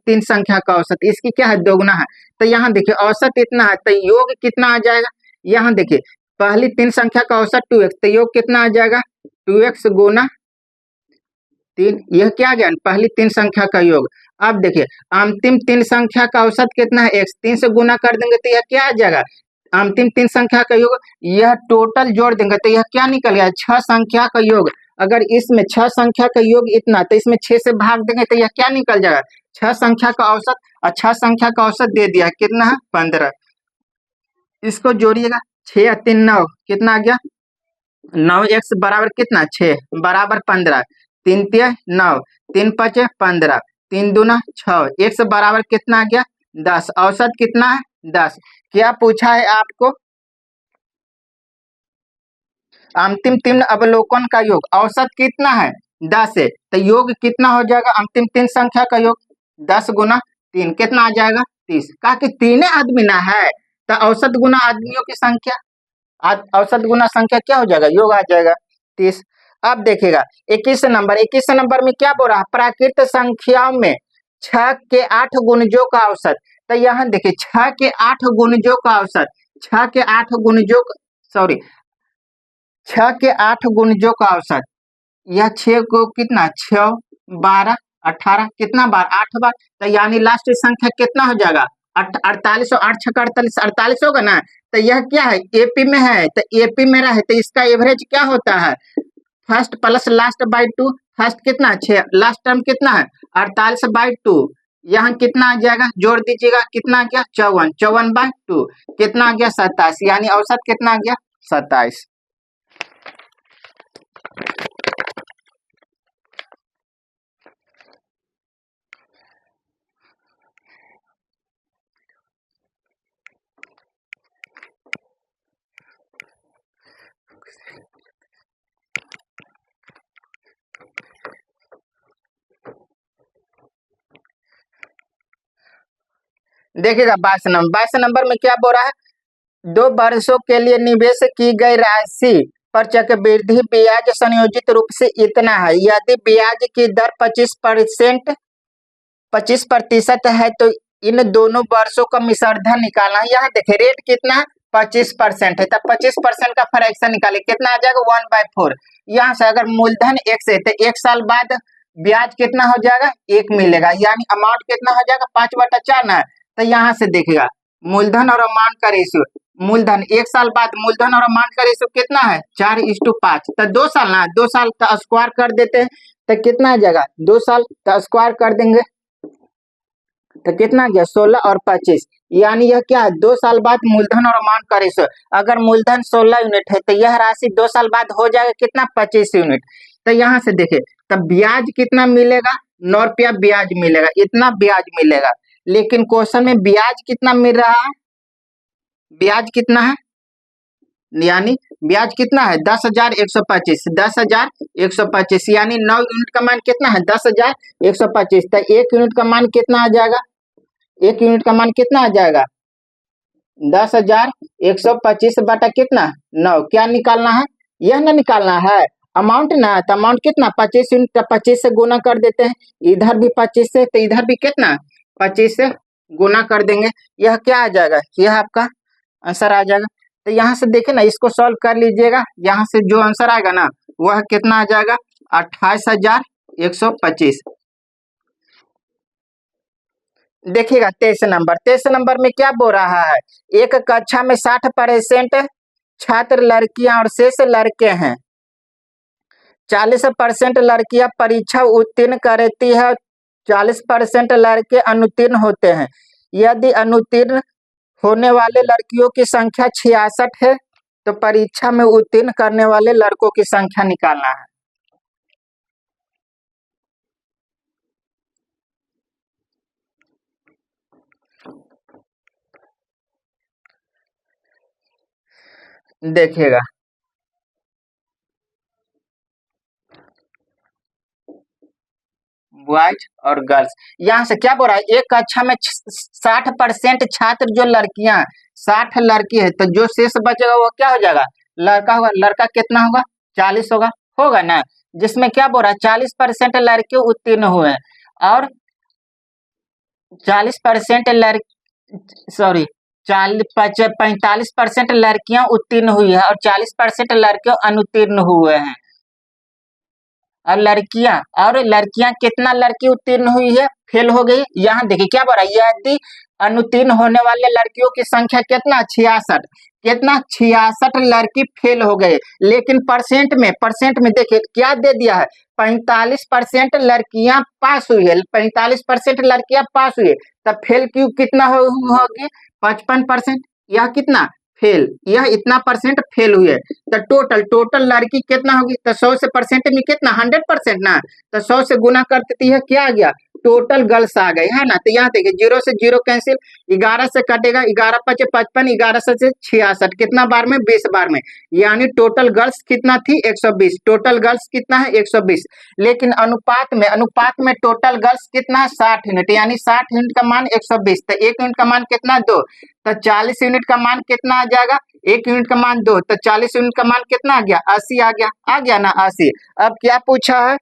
3 संख्या का औसत, इसकी क्या है 2 गुना है। तो यहाँ देखिए औसत इतना है तो योग कितना आ जाएगा, यहाँ देखिए पहली 3 संख्या का औसत 2x, तो योग कितना आ जाएगा 2x गुना 3, यह क्या आ गया पहली 3 संख्या का योग। अब देखिए अंतिम 3 संख्या का औसत कितना है x, 3 से गुना कर देंगे तो यह क्या आ जाएगा अंतिम 3 संख्या का योग। यह टोटल जोड़ देंगे तो यह क्या निकल गया 6 संख्या का योग। अगर इसमें 6 संख्या का योग इतना तो इसमें 6 से भाग देंगे तो यह क्या निकल जाएगा 6 संख्या का औसत, और 6 संख्या का औसत दे दिया है कितना है 15। इसको जोड़िएगा 6 और 3 9, कितना आ गया 9x बराबर कितना 6 बराबर 15, 3 3 9, 3 5 15, 3 दूना 6, x बराबर कितना आ गया 10। औसत कितना है 10। क्या पूछा है आपको अंतिम 3 अवलोकन का योग औसत कितना है 10 है, तो योग कितना हो जाएगा अंतिम 3 संख्या का योग 10 गुना 3 कितना आ जाएगा 30। कहा कि 3 आदमी ना है तो औसत गुना आदमियों की संख्या, औसत गुना संख्या क्या हो जाएगा योग आ जाएगा 30। अब देखिएगा 21 नंबर में क्या बोल रहा है प्राकृत संख्याओं में 6 के 8 गुणजों का औसत। तो यहाँ देखिए 6 के 8 गुणजों का औसत, 6 के 8 गुणजों सॉरी 6 के 8 गुणजों का औसत, यह 6 को कितना 6 12 18 कितना बार 8 बार, तो यानी लास्ट संख्या कितना हो जाएगा 48, 8 6 48 48 होगा ना। तो यह क्या है एपी में है, तो एपी में रहे तो इसका एवरेज क्या होता है first plus last by 2, first कितना 6, लास्ट टर्म कितना है 48 बाई 2, यहाँ कितना आ जाएगा जोड़ दीजिएगा कितना आ गया 54, 54 बाई 2 कितना आ गया 27, यानी औसत कितना आ गया 27। देखिएगा 22 नंबर में क्या बोल रहा है 2 वर्षों के लिए निवेश की गई राशि पर चक्रवृद्धि ब्याज संयोजित रूप से इतना है। यदि ब्याज की दर 25% है तो इन दोनों वर्षों का मिश्रधन निकालना है। यहाँ देखिए रेट कितना है 25% है, तब 25% का फ्रैक्शन निकाले कितना आ जाएगा 1/4। यहाँ से अगर मूलधन 1 से तो 1 साल बाद ब्याज कितना हो जाएगा 1 मिलेगा, यानी अमाउंट कितना हो जाएगा 5/4 ना। तो यहाँ से देखिएगा मूलधन और अमाउंट का रेशियो, मूलधन 1 साल बाद मूलधन और अमाउंट का रेशियो कितना है 4:5, तो 2 साल ना 2 साल का स्क्वायर कर देते हैं तो कितना आ जाएगा 2 साल का स्क्वायर कर देंगे तो कितना गया 16 और 25, यानी यह क्या है 2 साल बाद मूलधन और अमाउंट का रेशियो। अगर मूलधन 16 यूनिट है तो यह राशि 2 साल बाद हो जाएगा कितना 25 यूनिट। तो यहाँ से देखे तब ब्याज कितना मिलेगा 9 रुपया ब्याज मिलेगा, इतना ब्याज मिलेगा। लेकिन क्वेश्चन में ब्याज कितना मिल रहा है, ब्याज कितना है यानी ब्याज कितना है 10,125, 10,125 यानी 9 यूनिट का मान कितना है 10,125। तो 1 यूनिट का मान कितना आ जाएगा, 1 यूनिट का मान कितना आ जाएगा 10,125 बटा कितना 9। क्या निकालना है यह ना निकालना है अमाउंट ना, तो अमाउंट कितना 25 यूनिट का 25 से गुना कर देते हैं, इधर भी 25 से तो इधर भी कितना 25 से गुना कर देंगे, यह क्या आ जाएगा यह आपका आंसर आ जाएगा। तो यहाँ से देखे ना इसको सॉल्व कर लीजिएगा, यहाँ से जो आंसर आएगा ना वह कितना आ जाएगा 28,125। देखिएगा 23 नंबर में क्या बोल रहा है एक कक्षा में 60% छात्र लड़कियां और शेष लड़के हैं, 40% लड़कियां परीक्षा उत्तीर्ण करती है, 40% लड़के अनुत्तीर्ण होते हैं। यदि अनुत्तीर्ण होने वाले लड़कियों की संख्या 66 है तो परीक्षा में उत्तीर्ण करने वाले लड़कों की संख्या निकालना है। देखिएगा बॉयज और गर्ल्स, यहाँ से क्या बोल रहा है एक कक्षा में 60% छात्र जो लड़कियां 60 लड़की है तो जो शेष बचेगा वो क्या हो जाएगा लड़का होगा, लड़का कितना होगा 40 होगा ना, जिसमें क्या बोल रहा है 40% लड़के उत्तीर्ण हुए और 40% 45% लड़कियां उत्तीर्ण हुई है और 40% लड़के अनुत्तीर्ण हुए हैं। और लड़कियां कितना लड़की उत्तीर्ण हुई है, फेल हो गई। यहाँ देखिए क्या बोल रहा है, यदि अनुत्तीर्ण होने वाले लड़कियों की संख्या कितना 66, कितना 66 लड़की फेल हो गए। लेकिन परसेंट में देखिए क्या दे दिया है, 45% लड़कियां पास हुई है, 45% लड़कियां पास हुई है, तब फेल क्यों कितना होगी 55%। यह कितना फेल, यह इतना परसेंट फेल हुई है। तो टोटल लड़की कितना होगी, तो 100 से परसेंट में कितना 100% ना, तो 100 से गुना कर देती है, क्या आ गया टोटल गर्ल्स आ गए है ना। तो यहाँ देखिए 0 से 0 कैंसिल, 11 से कटेगा, 11 5 55, 11 से 66, कितना बार में 20 बार में, यानी टोटल गर्ल्स कितना थी 120, टोटल गर्ल्स कितना है 120। लेकिन अनुपात में टोटल गर्ल्स कितना है 60 यूनिट, यानी 60 यूनिट का मान 120, तो 1 यूनिट का मान कितना 2, तो 40 यूनिट का मान कितना आ जाएगा, 1 यूनिट का मान 2, तो 40 यूनिट का मान कितना आ गया 80 आ गया ना 80। अब क्या पूछा है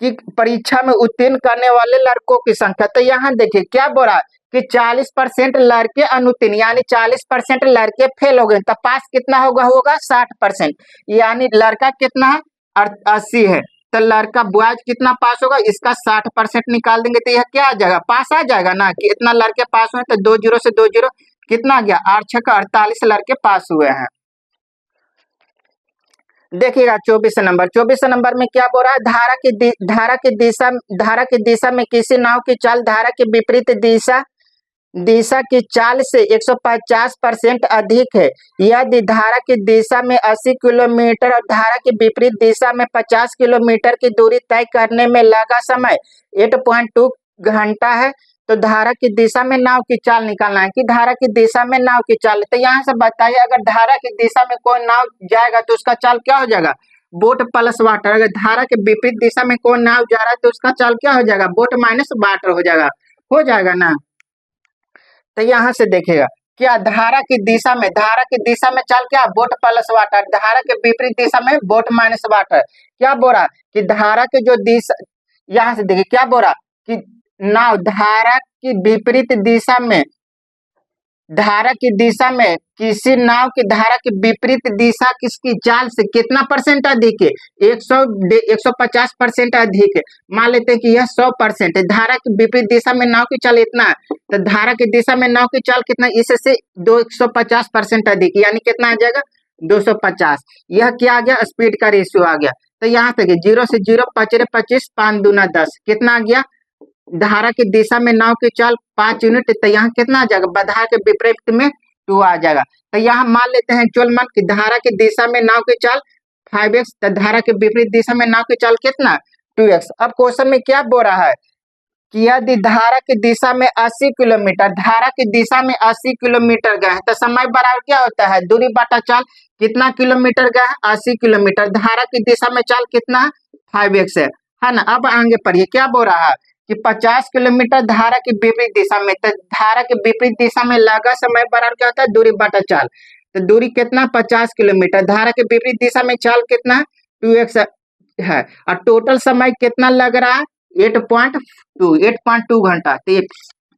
कि परीक्षा में उत्तीर्ण करने वाले लड़कों की संख्या, तो यहाँ देखिए क्या बोल रहा है कि 40% लड़के अनुत्तीर्ण, यानी 40% लड़के फेल हो गए, तो पास कितना होगा 60%, यानी लड़का कितना है 80 है, तो लड़का बॉयज कितना पास होगा, इसका 60% निकाल देंगे तो यह क्या आ जाएगा, पास आ जाएगा ना। कि इतना लड़के पास हुए, तो 2 0 से 2 0 कितना आ गया 8 6 48 लड़के पास हुए हैं। देखिएगा 24 नंबर में क्या बोल रहा है, धारा की दिशा में किसी नाव की चाल धारा के विपरीत दिशा की चाल से 150% अधिक है। यदि धारा की दिशा में 80 किलोमीटर और धारा की विपरीत दिशा में 50 किलोमीटर की दूरी तय करने में लगा समय 8.2 घंटा है, तो धारा की दिशा में नाव की चाल निकालना है। कि धारा की दिशा में नाव की चाल, तो यहाँ से बताइए अगर धारा की दिशा में कोई नाव जाएगा तो उसका चाल क्या हो जाएगा, बोट प्लस वाटर। अगर धारा के विपरीत दिशा में कोई नाव जा रहा है तो उसका चाल क्या हो जाएगा, बोट माइनस वाटर हो जाएगा ना। तो यहाँ से देखिएगा क्या धारा की दिशा में चाल क्या, बोट प्लस वाटर, धारा के विपरीत दिशा में बोट माइनस वाटर। क्या बोल रहा कि धारा के जो दिशा, यहाँ से देखिए क्या बोल रहा कि नाव धारा की विपरीत दिशा में किसी नाव की धारा की विपरीत दिशा किसकी चाल से कितना परसेंट अधिक है, 150% अधिक है। मान लेते हैं कि यह 100% है, धारा की विपरीत दिशा में नाव की चाल इतना है, तो धारा की दिशा में नाव की चाल कितना, इससे 250% अधिक, यानी कितना आ जाएगा 250। यह क्या आ गया, स्पीड का रेशियो आ गया। तो यहाँ तक 0 से 0 5 25 5 दूना 10, कितना आ गया, धारा की दिशा में नाव की चाल 5 यूनिट, तो यहाँ कितना आ जाएगा, धारा के विपरीत में 2 आ जाएगा। तो यहाँ मान लेते हैं चल की धारा की दिशा में नाव की चाल 5x, तो धारा के विपरीत दिशा में नाव की चाल कितना 2x। अब क्वेश्चन में क्या बोल रहा है कि यदि धारा की दिशा में 80 किलोमीटर, धारा की दिशा में 80 किलोमीटर गए हैं, तो समय बराबर क्या होता है, दूरी बटा चाल, कितना किलोमीटर गए हैं 80 किलोमीटर, धारा की दिशा में चाल कितना 5x है ना। अब आगे पढ़िए क्या बोल रहा है कि 50 किलोमीटर धारा की विपरीत दिशा में, तो धारा के विपरीत दिशा में लगा समय बराबर क्या होता है, दूरी बटा चाल, तो दूरी कितना 50 किलोमीटर, धारा के विपरीत दिशा में चाल कितना 2x है, और टोटल समय कितना लग रहा है 8.2 घंटा। तो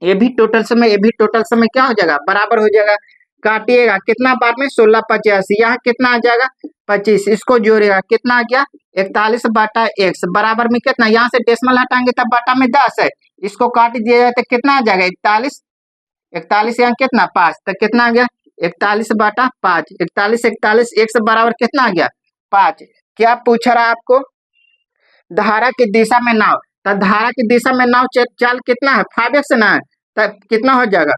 ये भी टोटल समय क्या हो जाएगा, बराबर हो जाएगा। काटिएगा कितना बार में 16 85, यहाँ कितना आ जाएगा 25, इसको जोड़ेगा कितना आ गया 41/x, बराबर में कितना, यहाँ से डेसिमल हटाएंगे तब बटा में 10 है, इसको काट दिया जाए तो कितना आ जाएगा 41 यहाँ कितना 5, तो कितना आ गया 41/5, 41 x बराबर कितना आ गया 5। क्या पूछ रहा है आपको, धारा की दिशा में नाव, तो धारा की दिशा में नाव चाल कितना है 5x ना है, तो कितना हो जाएगा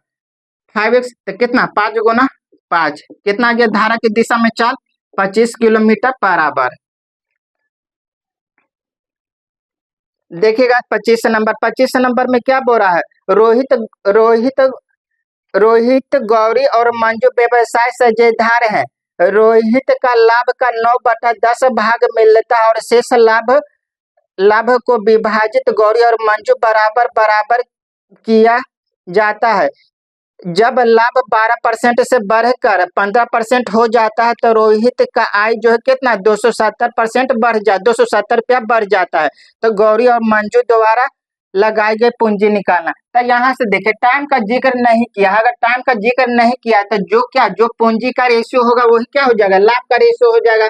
5x, तो कितना 5 गुना 5, कितना आ गया धारा की दिशा में चाल 25 किलोमीटर बराबर। देखिएगा 25 नंबर में क्या बोल रहा है, रोहित गौरी और मंजू व्यवसाय साझेदार है। रोहित का लाभ का 9/10 भाग मिलता है और शेष लाभ को विभाजित गौरी और मंजू बराबर किया जाता है। जब लाभ 12% से बढ़कर 15% हो जाता है तो रोहित का आय जो है कितना 270% 270 रुपया बढ़ जाता है। तो गौरी और मंजू द्वारा लगाई गई पूंजी निकालना। तो यहाँ से देखिए टाइम का जिक्र नहीं किया, अगर टाइम का जिक्र नहीं किया तो जो पूंजी का रेशियो होगा वही क्या हो जाएगा, लाभ का रेशियो हो जाएगा।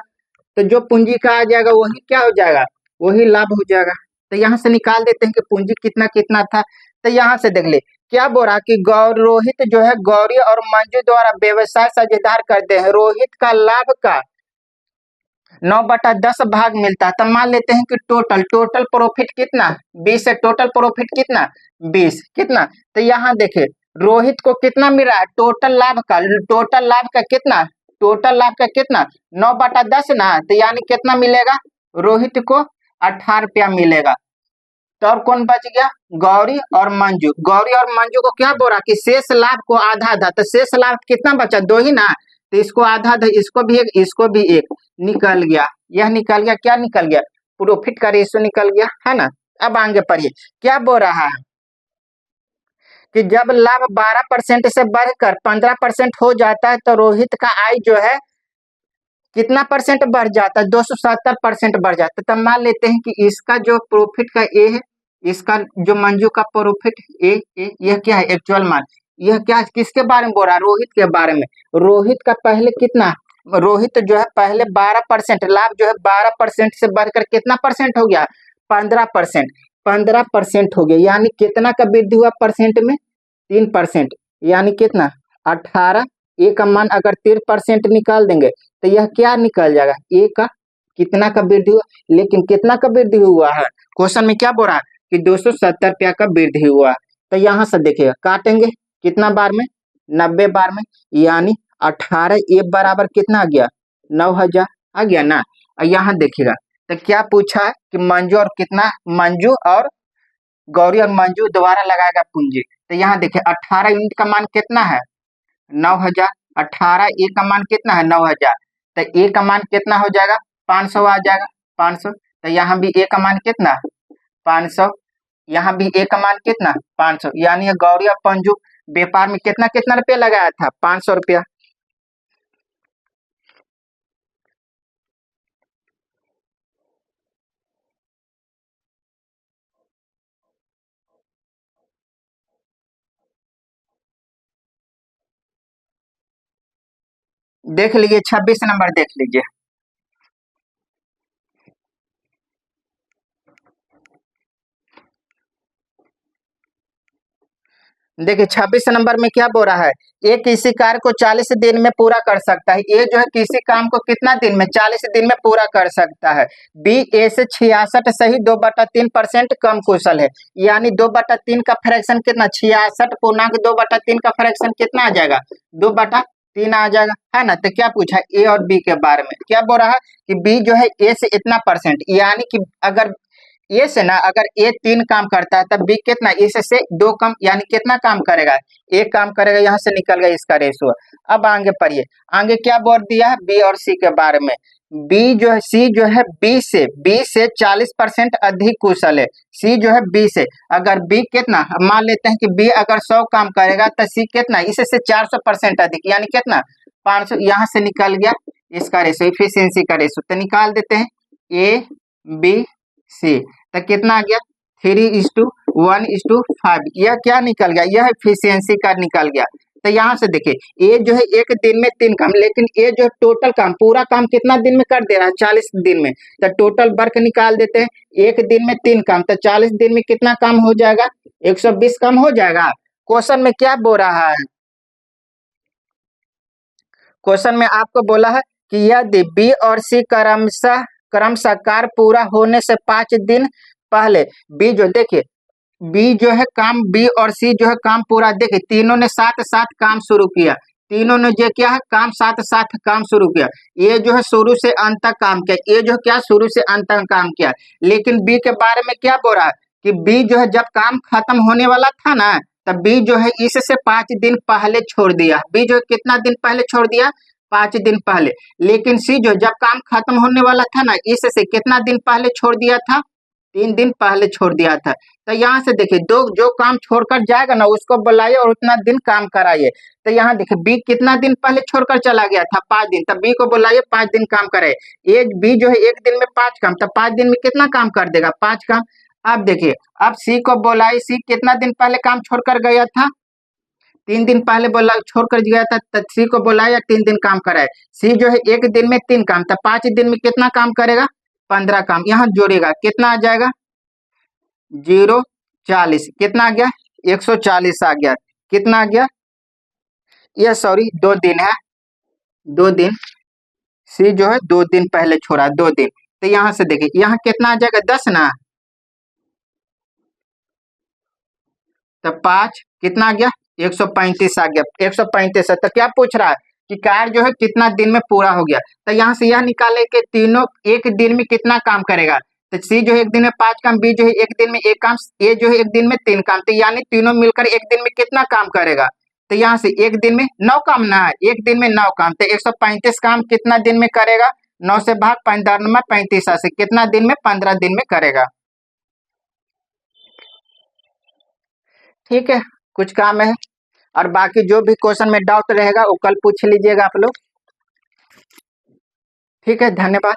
तो जो पूंजी का आ जाएगा वही क्या हो जाएगा, वही लाभ हो जाएगा। तो यहाँ से निकाल देते हैं कि पूंजी कितना कितना था। तो यहाँ से देख ले क्या बोल रहा कि रोहित जो है गौरी और मंजू द्वारा व्यवसाय साझेदार करते हैं, रोहित का लाभ का 9/10 भाग मिलता है। तब मान लेते हैं कि टोटल प्रॉफिट कितना 20 है, टोटल प्रॉफिट कितना 20 कितना। तो यहाँ देखे रोहित को कितना मिल रहा है, टोटल लाभ का कितना, टोटल लाभ का कितना 9/10 ना। तो यानी कितना मिलेगा, रोहित को 18 रुपया मिलेगा। तो और कौन बच गया, गौरी और मंजू। गौरी और मंजू को क्या बोला कि शेष लाभ को आधा आधा, तो शेष लाभ कितना बचा, 2 ही ना। तो इसको आधा आधा, इसको भी एक, इसको भी एक, निकल गया। यह निकल गया, क्या निकल गया, प्रॉफिट का रेशियो निकल गया, है ना। अब आगे पढ़िए क्या बोल रहा है कि जब लाभ 12% से बढ़कर 15% हो जाता है तो रोहित का आय जो है कितना परसेंट बढ़ जाता है, 270% बढ़ जाता है। तब मान लेते हैं कि इसका जो प्रॉफिट का ए है, इसका जो मंजू का प्रॉफिट ए यह क्या है, एक्चुअल मान। यह क्या किसके बारे में बोल रहा है, रोहित के बारे में। रोहित का पहले कितना, रोहित जो है पहले 12%, लाभ जो है 12% से बढ़कर कितना परसेंट हो गया, 15%, 15% हो गया। यानी कितना का वृद्धि हुआ परसेंट में, 3%। यानी कितना 18, ए का मान अगर 13% निकाल देंगे तो यह क्या निकल जाएगा, ए का कितना का वृद्धि हुआ। लेकिन कितना का वृद्धि हुआ है, क्वेश्चन में क्या बोल रहा है कि 270 रुपया का वृद्धि हुआ। तो यहाँ से देखिएगा काटेंगे कितना बार में, 90 बार में। यानी 18 ए बराबर कितना आ गया, 9000 आ गया ना। और यहाँ देखिएगा तो क्या पूछा है कि मंजू और गौरी और मंजू दोबारा लगाएगा पूंजी। तो यहाँ देखिए 18 यूनिट का मान कितना है, 9000। 18 ए का मान कितना है, 9000। तो ए का मान कितना हो जाएगा, 500 आ जाएगा, 500। तो यहाँ भी ए का मान कितना 500, यहाँ भी ए का मान कितना 500। यानी गौरी और मंजू व्यापार में कितना कितना रुपया लगाया था, 500 रुपया। देख लीजिए 26 नंबर देख लीजिए। देखिए 26 नंबर में क्या बोल रहा है, ए किसी कार्य को 40 दिन में पूरा कर सकता है। ए जो है किसी काम को कितना दिन में, 40 दिन में पूरा कर सकता है। बी ए से 66 सही 2/3% कम कुशल है। यानी 2/3 का फ्रैक्शन कितना, 66/2/3 का फ्रैक्शन कितना आ जाएगा, 2/3 आ जाएगा, है ना। तो क्या पूछा ए और बी के बारे में, क्या बोल रहा है कि बी जो है ए से इतना परसेंट, यानी कि अगर ए से ना अगर ए 3 काम करता है तब बी कितना, ए से 2 कम, यानी कितना काम करेगा, एक काम करेगा। यहाँ से निकल गया इसका रेशियो। अब आगे पढ़िए, आगे क्या बोल दिया है बी और सी के बारे में। बी जो है सी जो है बी से 40% अधिक कुशल है। सी जो है बी से, अगर बी कितना, मान लेते हैं कि बी अगर 100 काम करेगा तो सी कितना, इससे 400% अधिक, यानी कितना 500। यहाँ से निकल गया इसका रेशियो, इफिशियंसी का रेशियो। तो निकाल देते हैं ए बी सी, तो कितना आ गया 3:1:5। यह क्या निकल गया, यह एफिशिएंसी का निकल गया। तो यहाँ से देखिए ए जो है एक दिन में 3 काम, लेकिन ए जो है टोटल काम पूरा काम कितना दिन में कर दे रहा है, 40 दिन में। तो टोटल वर्क निकाल देते हैं, एक दिन में 3 काम, तो 40 दिन में कितना काम हो जाएगा, 120 काम हो जाएगा। क्वेश्चन में क्या बोल रहा है, क्वेश्चन में आपको बोला है कि यदि बी और सी क्रमशः कार्य पूरा होने से 5 दिन पहले, बी जो देखिए बी जो है काम, बी और सी जो है काम पूरा, देखिए तीनों ने साथ साथ काम शुरू किया, तीनों ने जो क्या है काम साथ साथ काम शुरू किया। ये जो है शुरू से अंत तक काम किया, ये जो क्या शुरू से अंत तक काम किया। लेकिन बी के बारे में क्या बोल रहा है कि बी जो है जब काम खत्म होने वाला था ना, तब बी जो है इससे 5 दिन पहले छोड़ दिया। बी जो है कितना दिन पहले छोड़ दिया, 5 दिन पहले। लेकिन सी जो जब काम खत्म होने वाला था ना, इससे कितना दिन पहले छोड़ दिया था, 3 दिन पहले छोड़ दिया था। तो यहाँ से देखिए जो काम छोड़कर जाएगा ना उसको बुलाइए और उतना दिन काम कराइए। तो यहाँ देखिए बी कितना दिन पहले छोड़कर चला गया था, 5 दिन, तब बी को बुलाइए 5 दिन काम करे। ये बी जो है एक दिन में 5 काम, तब 5 दिन में कितना काम कर देगा, 5 काम। अब देखिए, अब सी को बोला, सी कितना दिन पहले काम छोड़कर गया था? 3 दिन पहले बोला छोड़कर गया था, तो सी को बुलाया, 3 दिन काम कराए। सी जो है एक दिन में 3 काम, तो 5 दिन में कितना काम करेगा? 15 काम। यहाँ जोड़ेगा, कितना आ जाएगा? 0 40, कितना आ गया? 140 आ गया। कितना आ गया? ये सॉरी 2 दिन है, 2 दिन। सी जो है 2 दिन पहले छोड़ा, 2 दिन। तो यहाँ से देखिए, यहाँ कितना आ जाएगा? 10 ना, तो 5 कितना आ गया? 135 आ गया। 135 है, तो क्या पूछ रहा है कि कार्य जो है कितना दिन में पूरा हो गया। तो यहाँ से यह निकाले कि तीनों एक दिन में कितना काम करेगा। तो सी जो है एक दिन में 5 काम, बी जो है एक दिन में 1 काम, ए जो है एक दिन में 3 काम, तो यानी तीनों मिलकर एक दिन में कितना काम करेगा। तो यहाँ से एक दिन में 9 काम ना है, एक दिन में 9 काम, तो 135 काम कितना दिन में करेगा? 9 से भाग 5 से कितना दिन में? 15 दिन में करेगा। ठीक है, कुछ काम है, और बाकी जो भी क्वेश्चन में डाउट रहेगा वो कल पूछ लीजिएगा आप लोग। ठीक है, धन्यवाद।